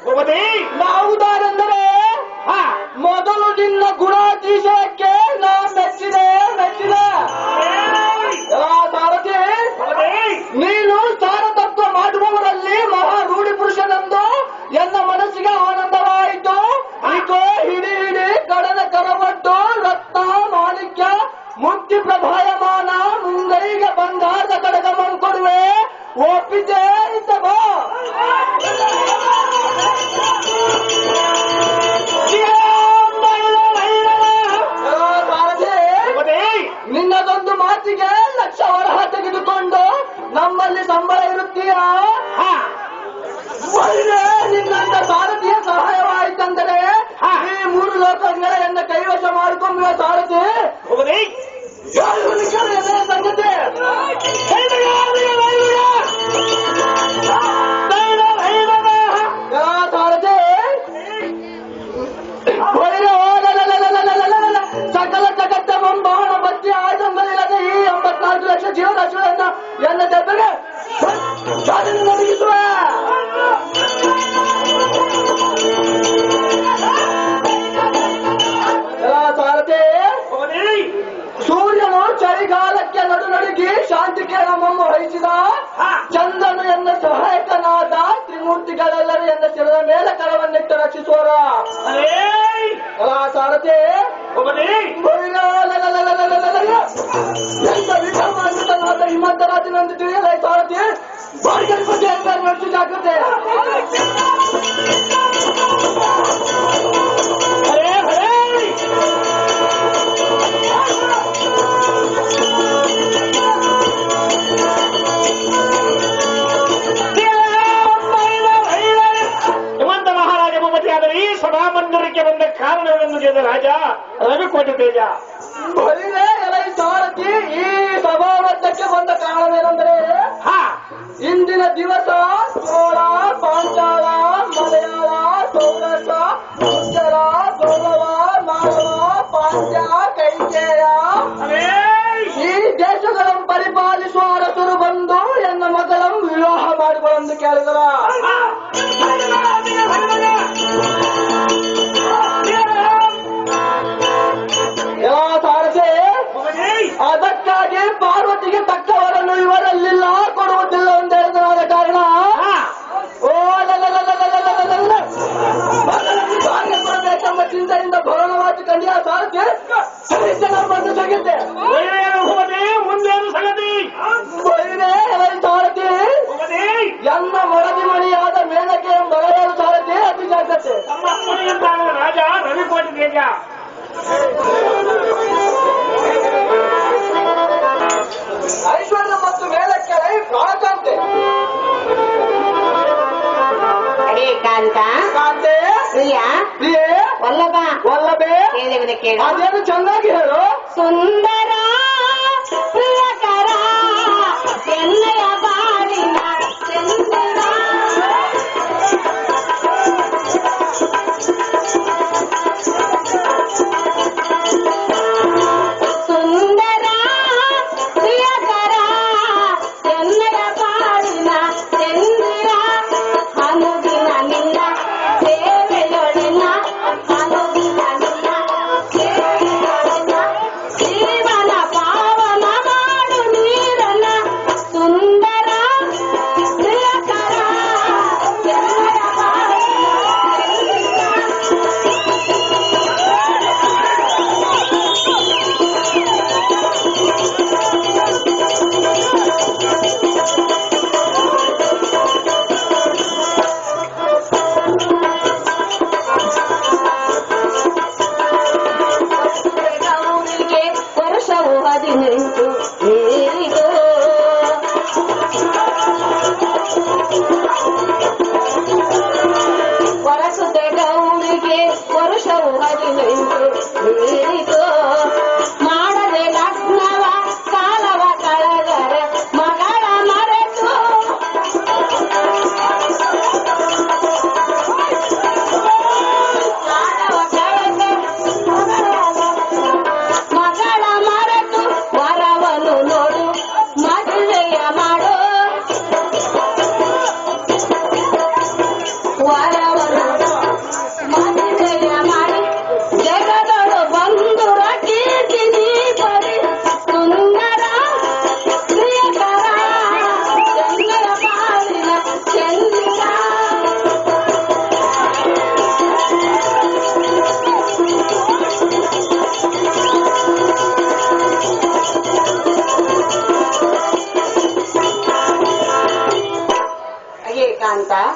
ಭೂಪತಿ ನಾವು ದಾರೆಂದರೆ ಮೊದಲು ನಿನ್ನ ಗುಣಾತಿಶಯಕ್ಕೆ ನಾ ಮೆಚ್ಚಿದೆ ಸಾರಥಿ ನೀನು ಸಾರತತ್ವ ಮಾಡುವವರಲ್ಲಿ ಮಹಾ ರೂಢಿ ಪುರುಷನೆಂದು ಎನ್ನ ಮನಸ್ಸಿಗೆ ಆನಂದವಾಯಿತು. ಇಕೋ ಹಿಡಿ ಕಡದ ಕರವಟ್ಟು ರತ್ನ ಮಾಣಿಕ್ಯ ಮುಕ್ತಿ ಪ್ರಭಾಯಮಾನ ಮುಂಗೈಗೆ ಬಂಗಾರದ ಕಡಗ ಮಾಡಿಕೊಡುವೆ ಒಪ್ಪಿದ್ದೆ ಇದ್ದವ ನಿನ್ನದೊಂದು ಮಾತಿಗೆ ಲಕ್ಷ ವರಹ ತೆಗೆದುಕೊಂಡು ನಮ್ಮಲ್ಲಿ ಸಂಬಳ ಇರುತ್ತೀರಾ? ನಿನ್ನಂತ ಸಾರಥಿಯ ಸಹಾಯವಾಯಿತಂದರೆ ಈ 3 ಲೋಕಗಳ ಎನ್ನ ಕೈವಶ ಮಾಡಿಕೊಂಬುವ ಸಾರಥಿ ಸಂಗತಿ ಸಾರಥಿ ಸಕಲ ಜಗತ್ತ ಬಂಬಾಣ ಬತ್ತಿ ಆಯುಧಗಳಿಲ್ಲದೆ ಈ 84 ಲಕ್ಷ ಜೀವರಾಶಿಗಳನ್ನು ಎನ್ನ ಜೊತೆಗೆ ನಡಗಿಸುವ ಸಾರಥಿ ಸೂರ್ಯನು ಚಳಿಗಾಲಕ್ಕೆ ನಡುನಡುಗಿ ಶಾಂತಿ ಕಿರಣವನ್ನು ವಹಿಸಿದ ಚಂದ್ರನು ಎನ್ನ ಸಹಾಯಕನಾದ ತ್ರಿಮೂರ್ತಿಗಳೆಲ್ಲರೂ ಎನ್ನ ಶಿರದ ಮೇಲೆ ಕರವನ್ನಿಟ್ಟು ರಕ್ಷಿಸುವರ ಸಾರಥಿ ವಿಕ್ರಮಾನ್ವಿತನಾದ ಹಿಮಂತರಾಜನಂದು ತಿಳಿಯಲೇ ಸಾರಥಿ ಬಾಡಿಗೆ ಬಗ್ಗೆ ನಡೆಸಿ ಜಾಗ್ರತೆ ಹಿಮಂತ ಮಹಾರಾಜ ಭೂಪತಿಯಾದರೆ ಈ ಸಭಾಮಂದಿರಕ್ಕೆ ಬಂದ ಕಾರಣಗಳನ್ನು ತಿಳಿದ ರಾಜ ರವಿಕೋಟೆ ತೇಜ ಸಾರಥಿ ಈ ಸಭಾವದ್ದಕ್ಕೆ ಬಂದ ಕಾರಣವೇನೆಂದರೆ ಇಂದಿನ ದಿವಸ ಚೋಳ, ಪಾಂಚಾಳ, ಮಲಯಾಳ, ಸೌರಸ, ಉಚ್ಚರ, ಗೌರವ, ಮಾಳವ, ಪಾಂಡ್ಯ, ಕೈಕೇಯ ಈ ದೇಶಗಳನ್ನು ಪರಿಪಾಲಿಸುವ ಅರಸರು ಬಂದು ಎನ್ನ ಮಗಳನ್ನು ವಿವಾಹ ಮಾಡಿಕೊಳ್ಳೆಂದು ಕೇಳಿದರ ಸಾರಥಿ ಅದಕ್ಕಾಗಿ ಪಾರ್ವತಿಗೆ ತಕ್ಕವರನ್ನು ಇವರಲ್ಲಿಲ್ಲ ಕೊಡುವುದಿಲ್ಲ ಎಂದು ಹೇಳಿದರಾದ ಕಾರಣ ಕೊಡಬೇಕೆಂಬ ಚಿಂತೆಯಿಂದ ಭರಣವಾದ ಕನ್ಯಾ ಸಾರಥಿ ಬಂದು ಸಿಗುತ್ತೆ ಮುಂದೇನು ಸಂಗತಿ ಸಾರಥಿ ಎನ್ನ ಮಡದಿ ಮಣಿಯಾದ ಮೇನಕೆ ಬರೆಯಲು ಸಾರಥಿ ಅತಿ ಜಾಗ್ರತೆ ರಾಜ ರವಿಕೋಟೆ ತೇಜ ಐಶ್ವರ್ಯ ಮತ್ತು ಮೇಲಕ್ಕೆ ಪ್ರಾಣಕಾಂತೆ ಕಾಂತ ಕಾಂತೆ ಪ್ರಿಯ ಪ್ರಿಯೇ ವಲ್ಲಭೆ ಅದೇನು ಚೆನ್ನಾಗಿ ಹೇಳು ಸುಂದರ ಪ್ರಿಯಕರ ಎನ್ನಯ ಬಾಳಿನ ಚಂದನ ಸುಂದರ ಪ್ರಿಯಕರ ಎನ್ನಯ ಬಾಳಿನ ಚಂದಿರ ಅನುದಿನ ನಿನ್ನ ಸೇವೆಯೊಳಿನ ಅನುದಿನ ನಿನ್ನ ಸೇವೆಯೊಳಿನ ಜೀವನ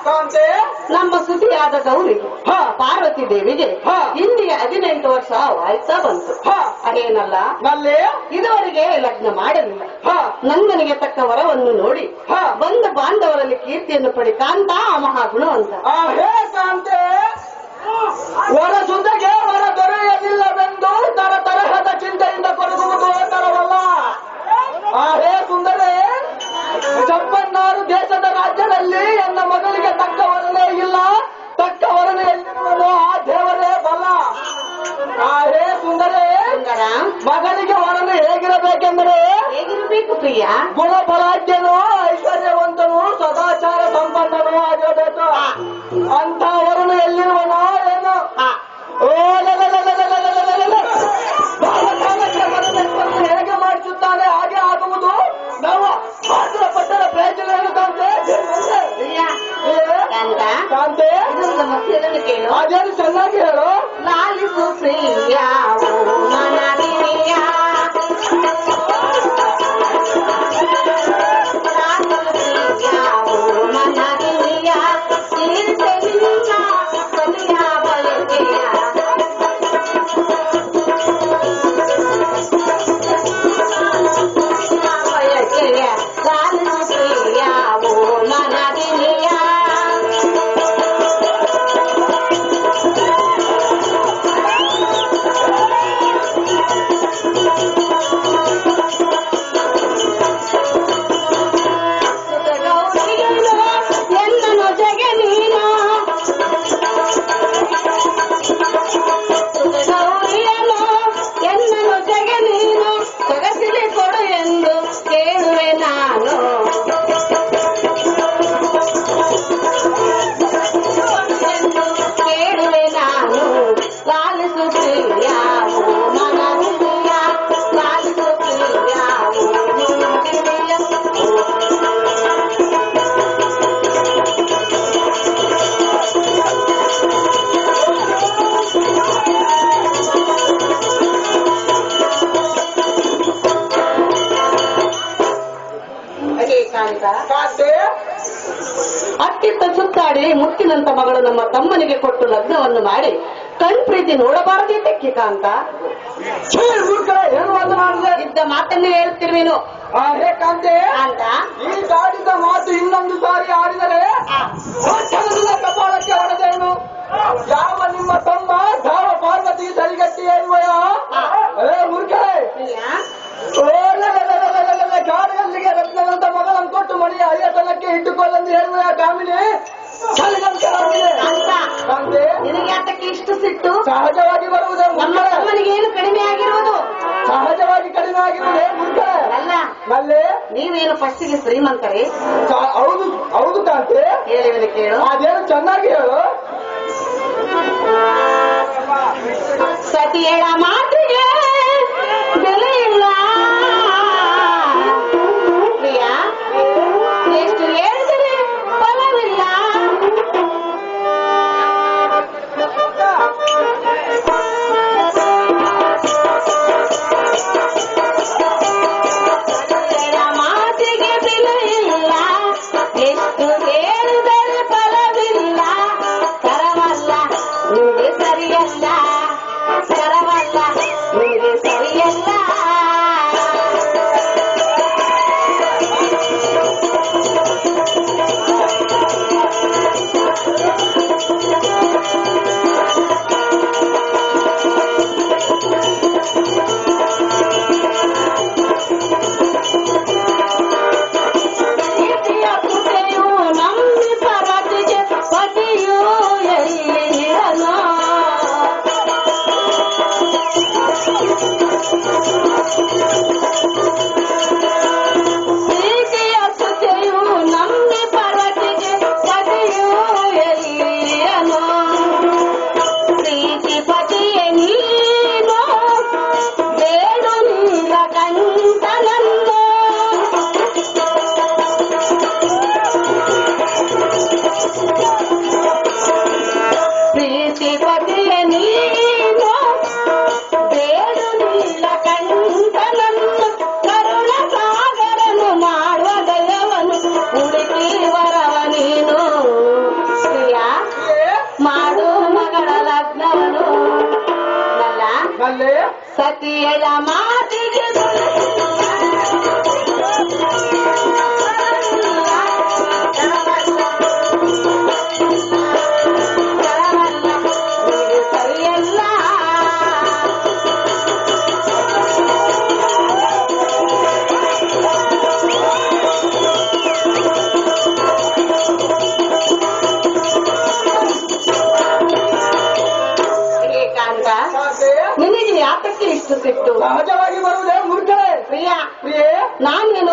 ಕಾಂತೆ ನಮ್ಮ ಸುದ್ದಿಯಾದ ಗೌರಿ ಹಾ. ಪಾರ್ವತಿ ದೇವಿಗೆ ಹಾ. ಇಂದಿಗೆ 18 ವರ್ಷ ಆಯ್ತಾ ಬಂತು. ಹಾ. ಅದೇನಲ್ಲ ನಲ್ಲಿ ಇದುವರೆಗೆ ಲಗ್ನ ಮಾಡಲಿಲ್ಲ. ಹಾ. ನಂದನಿಗೆ ತಕ್ಕ ವರವನ್ನು ನೋಡಿ ಹಾ. ಬಂದ ಬಾಂಧವರಲ್ಲಿ ಕೀರ್ತಿಯನ್ನು ಪಡಿ ಕಾಂತ ಮಹಾಗುಣವಂತ. ಹೇ ಕಾಂತೆ ವರ ಸುಂದಗೆ ವರ ದೊರೆಯಲಿಲ್ಲವೆಂದು ತರತರಹದ ಚಿಂತೆಯಿಂದ ಕೊರಗುವುದು ತರವಲ್ಲ. ಹೇ ಸುಂದರೇ, ಚಪ್ಪನ್ನಾರು ದೇಶದ ರಾಜ್ಯದಲ್ಲಿ ನನ್ನ ಮಗಳಿಗೆ ತಕ್ಕ ವರನೇ ಇಲ್ಲ, ತಕ್ಕ ವರನೇ ಎಲ್ಲಿರುವನು ಆ ದೇವರೇ ಬಲ್ಲ. ಹೇ ಸುಂದರೇ, ಮಗನಿಗೆ ವರನು ಹೇಗಿರಬೇಕೆಂದರೆ ಹೇಗಿರಬೇಕು ಪ್ರಿಯ? ಗುಣಬಲಾಢ್ಯನು, ಐಶ್ವರ್ಯವಂತನು, ಸದಾಚಾರ ಸಂಪನ್ನನು ಆಗಿರಬೇಕು. ಅಂತ ವರನು ಎಲ್ಲಿರುವನೋ ಏನು? ಓ ಹೇಗೆ ಮಾಡಿಸುತ್ತಾನೆ ಹಾಗೆ ಆಗುವುದು. ನಾವು ಮಾತ್ರ ಪಟ್ಟಣ ಪ್ರಯೋಜನ ಕಾಂತೆ. ಕಾಂತೆ ಕೇಳು. ಅದೇನು ಚೆನ್ನಾಗಿ ಹೇಳು. ಲಾಲಿಸು ಪ್ರಿಯ ಮನವಿಯ ಅತ್ತಿತ್ತ ಸುತ್ತಾಡಿ ಮುತ್ತಿನಂತ ಮಗಳು ನಮ್ಮ ತಮ್ಮನಿಗೆ ಕೊಟ್ಟು ಲಗ್ನವನ್ನು ಮಾಡಿ ಕಣ್ಪ್ರೀತಿ ನೋಡಬಾರದಿದ್ದಕ್ಕೆ ಕಾಂತ. ಏನು ಮಾತನಾಡಿದೆ? ಇದ್ದ ಮಾತನ್ನೇ ಹೇಳ್ತಿರ್ವೇನು. ಹೇ ಕಾಂತೆ, ಅಂತ ಈ ದಾಡಿದ ಮಾತು ಇನ್ನೊಂದು ಸಾರಿ ಆಡಿದರೆ ಕಪಾಳಕ್ಕೆ ಹೊಡೆದೇನು? ಯಾವ ನಿಮ್ಮ ತಮ್ಮ ಯಾವ ಪಾರ್ವತಿ ಸರಿಗಟ್ಟಿ ಏನ್ವಯ? ಮುರ್ಖೆ, ಗಾಡಿಯಲ್ಲಿಗೆ ರತ್ನವಂತ ಮಗಳನ್ನು ಕೊಟ್ಟು ಮನೆಯ ಹರಿಯತನಕ್ಕೆ ಇಟ್ಟುಕೊಳ್ಳೆಂದು ಹೇಳುವ ಕಾಮಿನಿ ಅಂತ ನಿನಗೆ ಯಾತಕ್ಕೆ ಇಷ್ಟು ಸಿಟ್ಟು? ಸಹಜವಾಗಿ ಬರುವುದೇ ನಮ್ಮ ತಮ್ಮನಿಗೆ ಏನು ಕಡಿಮೆ ಆಗಿರುವುದು? ಸಹಜವಾಗಿ ಕಡಿಮೆ ಆಗಿರುವುದೇ ಮುರ್ಖೆ. ಅಲ್ಲ, ನಲ್ಲೇ ನೀವೇನು ಫಸ್ಟಿಗೆ ಶ್ರೀಮಂತರೇ? ಹೌದು ಹೌದು ಕಾಂತೆ. ಹೇಳಿದ್ರೆ ಕೇಳು. ಅದೇನು ಚೆನ್ನಾಗಿ ಹೇಳು. ಸತಿಯಳ ಮಾತಿಗೆ ಬೆಲೆ ಇಲ್ಲ ಪ್ರಿಯ, ಎಷ್ಟು ಹೇಳಿದರೆ ಫಲವಿಲ್ಲ. ಸತಿಯಳ ಮಾತಿಗೆ ಬೆಲೆ ಇಲ್ಲ, ಎಷ್ಟು ಹೇಳಿದರೆ ಫಲವಿಲ್ಲ. ಕರವಲ್ಲ ನಿಮಗೆ ಸರಿಯಲ್ಲ, ಕರವಲ್ಲ ಸತಿಯಳ ಮಾತಿಗೆ ಸರಿಯಲ್ಲ. ಏಕಾಂತ, ನಿನಗೆ ಯಾತಕ್ಕೆ ಇಷ್ಟು ಸಿಟ್ಟು? ಸಹಜವಾಗಿ ಬರುವುದೇ ಮೂರ್ಖರೇ. ಪ್ರಿಯಾ, ಪ್ರಿಯೇ, ನಾನೇನು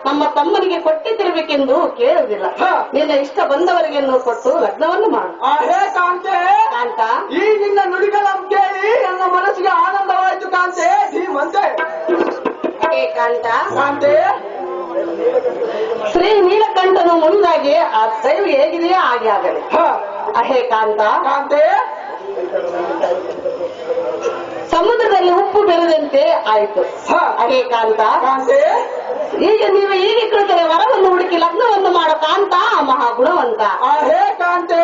ನಮ್ಮ ತಮ್ಮನಿಗೆ ಕೊಟ್ಟಿದ್ದಿರಬೇಕೆಂದು ಕೇಳುವುದಿಲ್ಲ. ನಿನ್ನ ಇಷ್ಟ ಬಂದವರಿಗೆನ್ನು ಕೊಟ್ಟು ಲಗ್ನವನ್ನು ಮಾಡು. ಹೇ ಕಾಂತೆ, ಕಾಂತ, ಈ ನಿನ್ನ ನುಡಿಗಳನ್ನು ಕೇಳಿ ನನ್ನ ಮನಸ್ಸಿಗೆ ಆನಂದವಾಯಿತು ಕಾಂತೆ. ಧೀಮಂತೆ. ಏಕಾಂತ, ಕಾಂತೆ, ಶ್ರೀ ನೀಲಕಂಠನು ಮುಂದಾಗಿ ಆ ದೈವ ಹೇಗಿದೆಯೋ ಹಾಗೆ ಆಗಲಿ. ಅಹೇ ಕಾಂತ, ಕಾಂತೆ, ಸಮುದ್ರದಲ್ಲಿ ಉಪ್ಪು ಬೆರೆದಂತೆ ಆಯಿತು. ಅಹೇ ಕಾಂತ, ಕಾಂತೆ, ಈಗ ನೀವು ಹೀಗೆ ಕುಳಿತರೆ ವರವನ್ನು ಹುಡುಕಿ ಲಗ್ನವನ್ನು ಮಾಡೋ ಕಾಂತ ಮಹಾಗುಣವಂತ. ಹೇ ಕಾಂತೆ,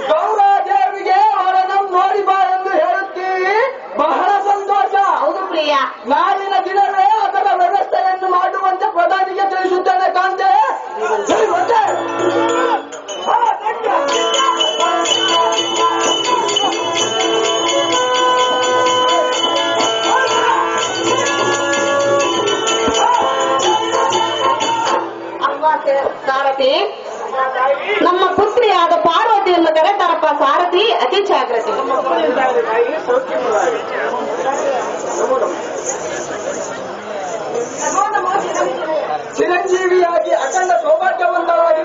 ಗೌರಾದೇವಿಗೆ ಅವರನ್ನು ನೋಡಿ ಬಾ ಎಂದು ಹೇಳುತ್ತೀವಿ. ಬಹಳ ಸಂತೋಷ. ಹೌದು ಪ್ರಿಯ, ನಾಳಿನ ದಿನವೇ ಅದರ ವ್ಯವಸ್ಥೆಯನ್ನು ಮಾಡುವಂತೆ ಪ್ರಧಾನಿಗೆ ತಿಳಿಸುತ್ತೇನೆ ಕಾಂತೆ. ಸರಿ, ಮತ್ತೆ? ಸಾರಥಿ, ನಮ್ಮ ಪುತ್ರಿಯಾದ ಪಾರ್ವತಿಯನ್ನು ಕರೆತರಪ್ಪ. ಸಾರಥಿ, ಅತಿ ಜಾಗ್ರತೆ. ಚಿರಂಜೀವಿಯಾಗಿ ಅಖಂಡ ಸೌಭಾಗ್ಯವಂತರಾಗಿ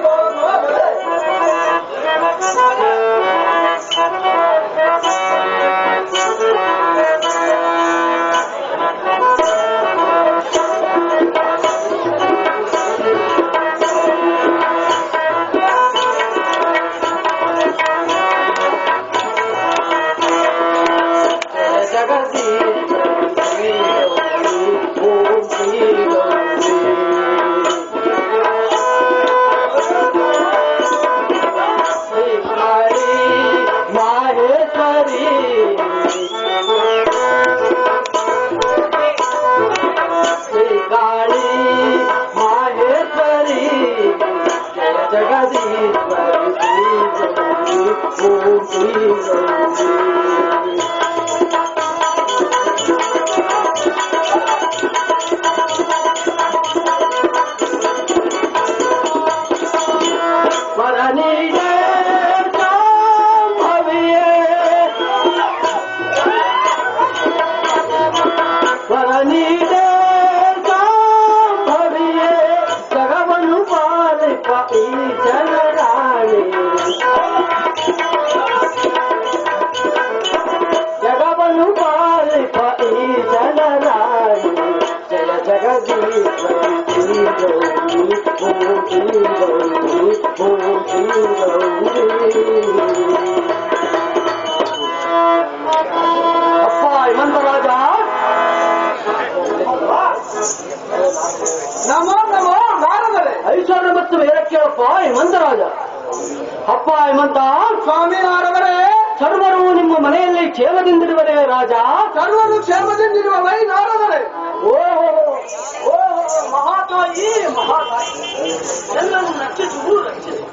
ಐಶ್ವರ್ಯ ಮತ್ತು ವೇರಕ್ಕೆಳಪ್ಪ ಹೇಮಂತರಾಜ. ಅಪ್ಪ ಹೇಮಂತ, ಸ್ವಾಮಿ ನಾರದರೇ, ಸರ್ವರು ನಿಮ್ಮ ಮನೆಯಲ್ಲಿ ಕ್ಷೇಮದಿಂದಿರುವರೇ ರಾಜ? ಸರ್ವರು ಕ್ಷೇಮದಿಂದಿರುವವೈ ನಾರದರೇ. ಓಹೋ ಓಹೋ, ಮಹಾತಾಯಿ ಮಹಾತಾಯಿ, ಎಲ್ಲರೂ ರಕ್ಷಿಸುವುದು ರಕ್ಷಿಸು.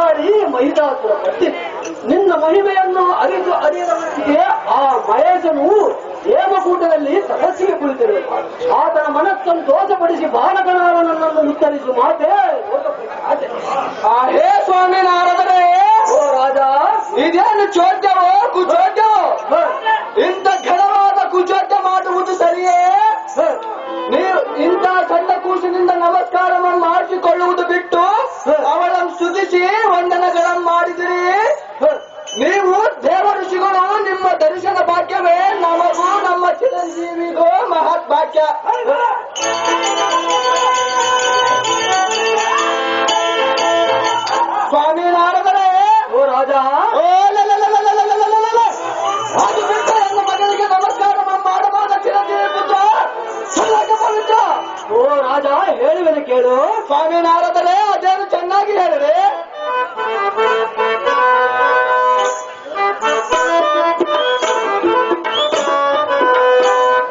ಮಹಾಕಾಳಿ ಮಹಿಷಾಸುರ ಪತ್ನಿ. ನಿನ್ನ ಮಹಿಮೆಯನ್ನು ಅರಿತು ಅರಿಯದವರಿಗೆ ಆ ಮಹೇಶನು ಹೇಮಕೂಟದಲ್ಲಿ ತಪಸ್ಸಿಗೆ ಕುಳಿತಿರಬೇಕು. ಆತನ ಮನಸ್ಸನ್ನು ದೋಷಪಡಿಸಿ ಬಾಲಕನಾರನನ್ನು ಉತ್ತರಿಸುವ ಮಾತೆ ಹೇ ಸ್ವಾಮಿ ನಾರದರೆ, ಓ ರಾಜ, ಇದೇನು ಚೋದ್ಯವೋ ಕುಚೋದ್ಯವೋ? ಇಂಥ ಘನವಾದ ಕುಚೋದ್ಯ ಮಾಡುವುದು ಸರಿಯೇ? ನೀವು ಇಂಥ ಸಣ್ಣ ಕೂಸಿನಿಂದ ನಮಸ್ಕಾರವನ್ನು ಮಾಡಿಸಿಕೊಳ್ಳುವುದು ಬಿಟ್ಟು ಅವಳನ್ನು ಸ್ತುತಿಸಿ ವಂದನೆಗಳನ್ನು ಮಾಡಿದಿರಿ. ನೀವು ದೇವ ಋಷಿಗಳು, ನಿಮ್ಮ ದರ್ಶನ ಭಾಗ್ಯವೇ ನಮಗೂ ನಮ್ಮ ಚಿರಂಜೀವಿಗೂ ಮಹತ್ ಭಾಗ್ಯ. ಸ್ವಾಮಿ ನಾರದರೆ, ಓ ರಾಜ, ಅದು ಬಿಟ್ಟು ನನ್ನ ಮಗನಿಗೆ ನಮಸ್ಕಾರ ಮಾಡಬಾದ ಚಿರಂಜೀವಿ ಪುತ್ರ ಚೆನ್ನಾಗಿ ಪವಿತ್ರ. ಓ ರಾಜ, ಹೇಳುವೆನು ಕೇಳು. ಸ್ವಾಮಿ ನಾರದರೆ, ಅದೇನು ಚೆನ್ನಾಗಿ ಹೇಳಿರಿ.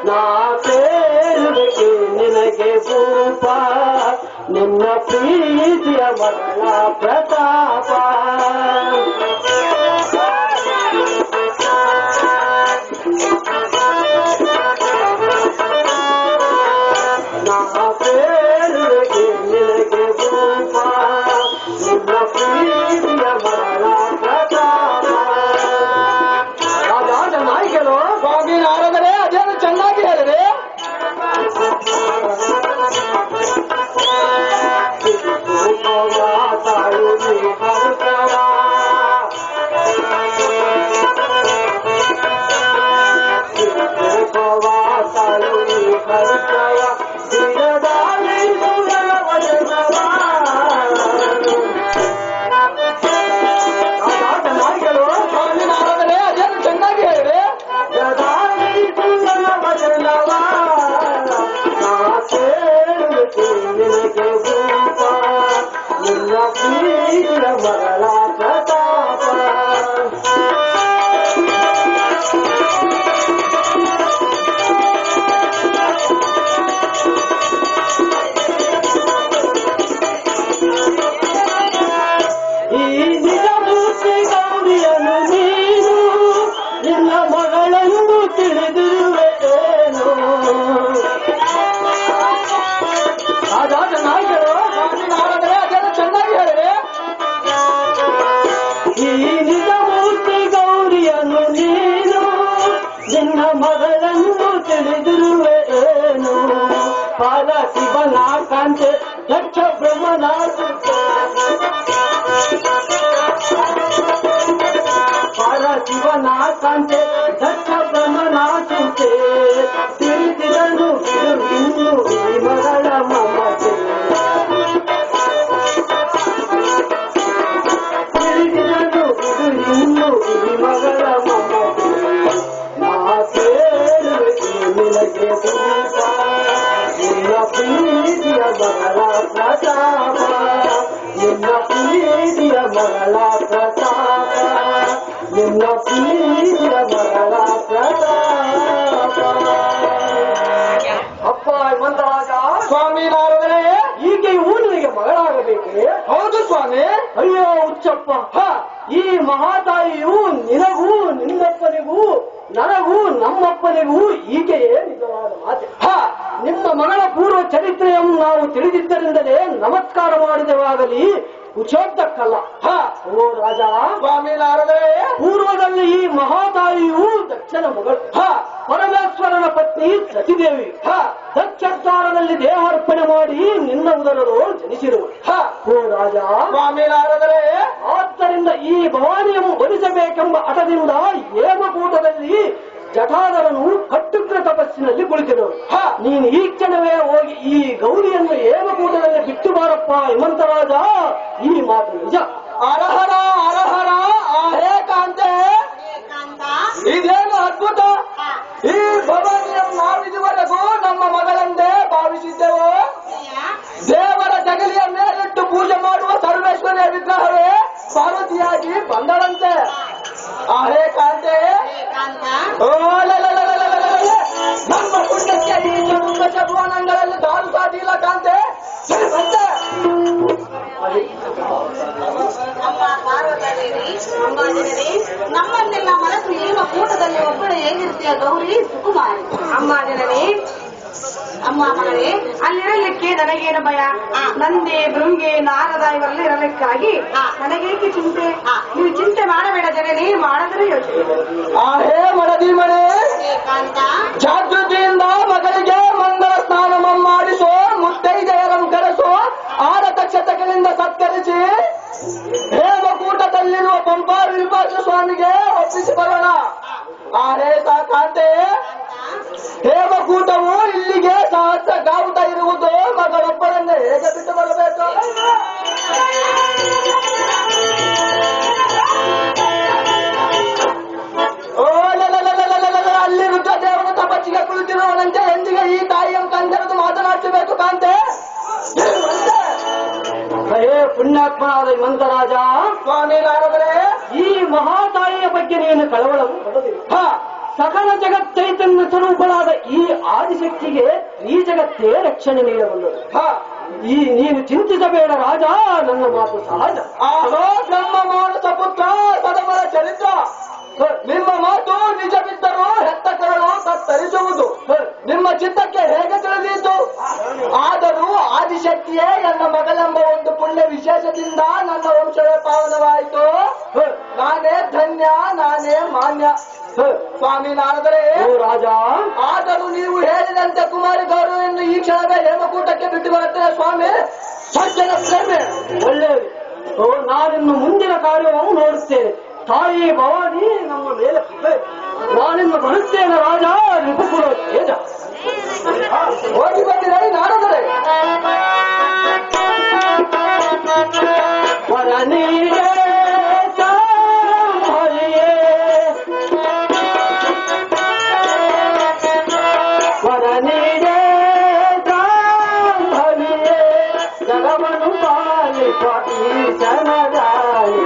ನಾ ಸೇರುವೆಗೆ ನಿನಗೆ ಭೂಪ, ನಿನ್ನ ಪ್ರೀತಿಯ ಮರಣ ಪ್ರತಾಪ. ನಾ ಸೇರುವೆಗೆ ನಿನಗೆ ಭೂಪ, ನಿನ್ನ ಪ್ರೀತಿಯ ಮರಣ ಪ್ರತಾಪ. ರಾಜ ನಾಯಿಗಳು. ಸ್ವಾಮಿ ನಾರದರೆ, ಅದೇನು ಚೆನ್ನಾಗಿ ಹೇಳಿರಿ. ಸ್ವಾಮಿ ನಾರದರೆ, ಅದೇನು ಚೆನ್ನಾಗಿ ಹೇಳಿರಿ. ನಿನಗೆ ಭೂಪ, ನಿನ್ನ ಪ್ರೀತಿಯ ಮರಣ ಪ್ರತಾಪ. ಈ ನಿಜ ಮೂರ್ತಿ ಗೌರಿಯನ್ನು ನೀನು ನಿನ್ನ ಮಗಳನ್ನು ತಿಳಿದಿರುವೆನು. ರಾಜ ನಾಯಿಗಳು. ಸ್ವಾಮಿ ನಾರದರೆ, ಅದೇನು ಚೆನ್ನಾಗಿ ಹೇಳಿರಿ. ಈ ನಿಜ ಮೂರ್ತಿ ಗೌರಿಯನ್ನು ನೀನು ನಿನ್ನ ಮಗಳನ್ನು ತಿಳಿದಿರುವೆನು. ಪಾದ ಶಿವನ ಕಾಂತೆ ದಕ್ಷ ಬ್ರಹ್ಮನ ಪಾದ ಶಿವನ ಕಾಂತೆ ದಕ್ಷ ಬ್ರಹ್ಮನ ಚಿಂತೆ ತಿಳಿದಿರನು ಇನ್ನು ಈ ಮಗಳ ಮಮತೆ. ತಿಳಿದಿರನು ಇನ್ನು ಈ ಮಗಳ ಮಮತೆ. ನಾ ಸೇರುವೆಗೆ ನಿನಗೆ ಭೂಪ, ನಿನ್ನ ಪ್ರೀತಿಯ ಮಗಳ ಪ್ರತಾಪ. ನಿನ್ನ ಪ್ರೀತಿಯ ಮಗಳ ಪ್ರತಾಪ. ನಿನ್ನ ಪ್ರೀತಿಯ ಮಗಳ ಪ್ರತಾಪ. ಅಪ್ಪ ಮಂದರಾಜ. ಸ್ವಾಮಿ ನಾರದರೆ, ಈಕೆಯು ನಿನಗೆ ಮಗಳಾಗಬೇಕೆ? ಹೌದು ಸ್ವಾಮಿ. ಅಯ್ಯೋ ಹುಚ್ಚಪ್ಪ, ಈ ಮಹಾತಾಯಿಯು ನಿನಗೂ ನಿನ್ನಪ್ಪನಿಗೂ ನನಗೂ ನಮ್ಮಪ್ಪನಿಗೂ ಈಕೆಯೇ ನಿಜವಾದ ಮಾತೆ. ನಿಮ್ಮ ಮಗಳ ಪೂರ್ವ ಚರಿತ್ರೆಯನ್ನು ನಾವು ತಿಳಿದಿದ್ದರಿಂದಲೇ ನಮಸ್ಕಾರ ಮಾಡಿದವಾಗಲಿ ಕುಚೋದ್ದಕ್ಕಲ್ಲ. ಓ ರಾಜ, ಸ್ವಾಮಿ ನಾರದರೆ, ಪೂರ್ವದಲ್ಲಿ ಈ ಮಹಾತಾಯಿಯು ದಕ್ಷನ ಮಗಳು, ಪರಮೇಶ್ವರನ ಪತ್ನಿ ಸತಿದೇವಿ. ದಕ್ಷದ್ವಾರದಲ್ಲಿ ದೇಹಾರ್ಪಣೆ ಮಾಡಿ ನಿನ್ನ ಉದರರು ಜನಿಸಿರುವರು. ಓ ರಾಜ, ಸ್ವಾಮಿ ನಾರದರೆ, ಆದ್ದರಿಂದ ಈ ಭವಾನಿಯನ್ನು ಒಲಿಸಬೇಕೆಂಬ ಹಠದಿಂದ ಹೇಮಕೂಟದಲ್ಲಿ ಜಟಾಧರನು ಕಟ್ಟುಗ್ರ ತಪಸ್ಸಿನಲ್ಲಿ ಕುಳಿತಿರುವರು. ನೀನು ಈ ಕ್ಷಣವೇ ಹೋಗಿ ಈ ಗೌರಿಯನ್ನು ಹೇಮಕೂಟದಲ್ಲಿ ಬಿಟ್ಟು ಬಾರಪ್ಪ ಹಿಮಂತರಾಜ. ಈ ಮಾತು ನಿಜ. ಅರಹರ ಅರಹರ ಹೇ ಕಾಂತೆ, ಇದೇನು ಅದ್ಭುತ. ಈ ಭವಾನಿಯನ್ನು ನಾವಿದುವರೆಗೂ ನಮ್ಮ ಮಗಳೆಂದೇ ಭಾವಿಸಿದ್ದೆವು. ದೇವರ ಜಗಲಿಯ ಮೇಲಿಟ್ಟು ಪೂಜೆ ಮಾಡುವ ಸರ್ವೇಶ್ವರಿಯ ವಿಗ್ರಹವೇ ಪಾರ್ವತಿಯಾಗಿ ಬಂದಳಂತೆ. ಹೇ ಕಾಂತೆ, ನಮ್ಮ ಪುಣ್ಯಕ್ಕೆ ಈ ಚತುರ್ದಶ ಭುವನಗಳಲ್ಲಿ ದಾರು ಸಾಟಿಲ್ಲ ಕಾಂತೆ. ಸರಿ ಬಂತೆ. ಅಮ್ಮ ಪಾರ್ವತದೇವಿ, ಅಂಬಾದೇವಿ, ನಮ್ಮನ್ನೆಲ್ಲ ಮನಸ್ಸು ನಿಮ್ಮ ಕೂಟದಲ್ಲಿ ಒಬ್ಬಳೆ ಹೇಗಿರ್ತೀಯ ಗೌರಿ ಸುಕುಮಾರಿ. ಅಮ್ಮ ಜನನಿ, ಅಮ್ಮ ಮಗಳೇ, ಅಲ್ಲಿರಲಿಕ್ಕೆ ನನಗೇನು ಭಯ? ನಂದಿ ಭೃಂಗಿ ನಾರದ ಇವೆಲ್ಲ ಇರಲಿಕ್ಕಾಗಿ ನನಗೇಕೆ ಚಿಂತೆ? ನೀವು ಚಿಂತೆ ಮಾಡಬೇಡ ಜನನಿ, ಮಾಡಿದ್ರೆ ಯೋಚನೆ. ಹೇ ಮಡದಿ ಮನೆ, ಜಾಗೃತಿಯಿಂದ ಮಗಳಿಗೆ ಮಂಗಳ ಸ್ನಾನ ಮಾಡಿಸೋ, ಮುತ್ತೈದೆಯರನ್ನು ಕರೆಸೋ, ಆರ ತಕ್ಷತಗಳಿಂದ ಸತ್ಕರಿಸಿ ಹೇಮಕೂಟದಲ್ಲಿರುವ ಪಂಪಾ ವಿರೂಪಾಕ್ಷ ಸ್ವಾಮಿಗೆ ಒಪ್ಪಿಸಿ ಬರೋಣ. ಹೇ ಕಾಂತೆ, ಹೇಮಕೂಟವು ಇಲ್ಲಿಗೆ ಸಹಸ್ರಗಾವುತ್ತಾ ಇರುವುದು ಮಗಳೊಬ್ಬರನ್ನು ಹೇಗೆ ಬಿಟ್ಟು ಬರಬೇಕು? ಅಲ್ಲಿ ರುದ್ರದೇವರ ತಪಸ್ಸಿಗೆ ಕುಳಿತಿರುವವನಂತೆ ಎಂದಿಗೆ ಈ ತಾಯಿಯನ್ನು ಕಂದೆರೆದು ಮಾತನಾಡಿಸಬೇಕು ಕಾಂತೆ. ಪುಣ್ಯಾತ್ಮನಾದ ಮಂದರಾಜ ಸ್ವಾಮಿ ನಾರದರೆ, ಈ ಮಹಾತಾಯಿಯ ಬಗ್ಗೆ ನೀನು ಕಳವಳ ಸಕಲ ಜಗತ್ತೈತನ್ಯ ಸ್ವರೂಪಳಾದ ಈ ಆದಿಶಕ್ತಿಗೆ ಈ ಜಗತ್ತೇ ರಕ್ಷಣೆ ನೀಡಬಲ್ಲದು. ನೀನು ಚಿಂತಿಸಬೇಡ ರಾಜ, ನನ್ನ ಮಾತು ಸಹಜ. ನಮ್ಮ ಮಾನಸ ಪುತ್ರ ಸದಮರ ಚರಿತ್ರ, ನಿಮ್ಮ ಮಾತು ನಿಜವಿದ್ದರೂ ಹೆತ್ತ ಕರಳು ತತ್ತರಿಸುವುದು ನಿಮ್ಮ ಚಿತ್ತಕ್ಕೆ ಹೇಗೆ ತಿಳಿದೀತು? ಆದರೂ ಆದಿಶಕ್ತಿಯೇ ನನ್ನ ಮಗನೆಂಬ ಒಂದು ಪುಣ್ಯ ವಿಶೇಷದಿಂದ ನನ್ನ ವಂಶವೇ ಪಾವನವಾಯಿತು. ನಾನೇ ಧನ್ಯ, ನಾನೇ ಮಾನ್ಯ. ಸ್ವಾಮಿ ನಾರದರೆ ರಾಜ, ಆದರೂ ನೀವು ಹೇಳಿದಂತೆ ಕುಮಾರಿ ಗೌರವವನ್ನು ಈ ಕ್ಷಣದ ಹೇಮಕೂಟಕ್ಕೆ ಬಿಟ್ಟು ಬರುತ್ತೇನೆ ಸ್ವಾಮಿ. ಸಜ್ಜನ ಪ್ರೇಮೆ ಒಳ್ಳೆಯದು. ನಾನಿನ್ನು ಮುಂದಿನ ಕಾರ್ಯವನ್ನು ನೋಡುತ್ತೇನೆ. ತಾಯಿ ಭವಾನಿ ನಮ್ಮ ಮೇಲೆ ನಾನಿನ್ನು ಬರುತ್ತೇನೆ ರಾಜ. ರಿಪುಕುಲ ತೇಜ ಹೋಗಿ ಬಂದಿರೈ ನಾರದರೆ. ವರನೀಯೇ ಸಾಂಭರಿಯೇ, ವರನೀಯೇ ಸಾಂಭರಿಯೇ, ಜಗವನ್ನು ಪಾಲಿಪ ಈಶನದಾಯಿ,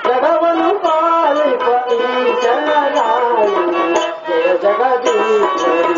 ಜಗವನ್ನು ಪಾಲಿಪ ಈಶನದಾಯಿ, ಜಯ ಜಗದೀಶ್ವರಿ.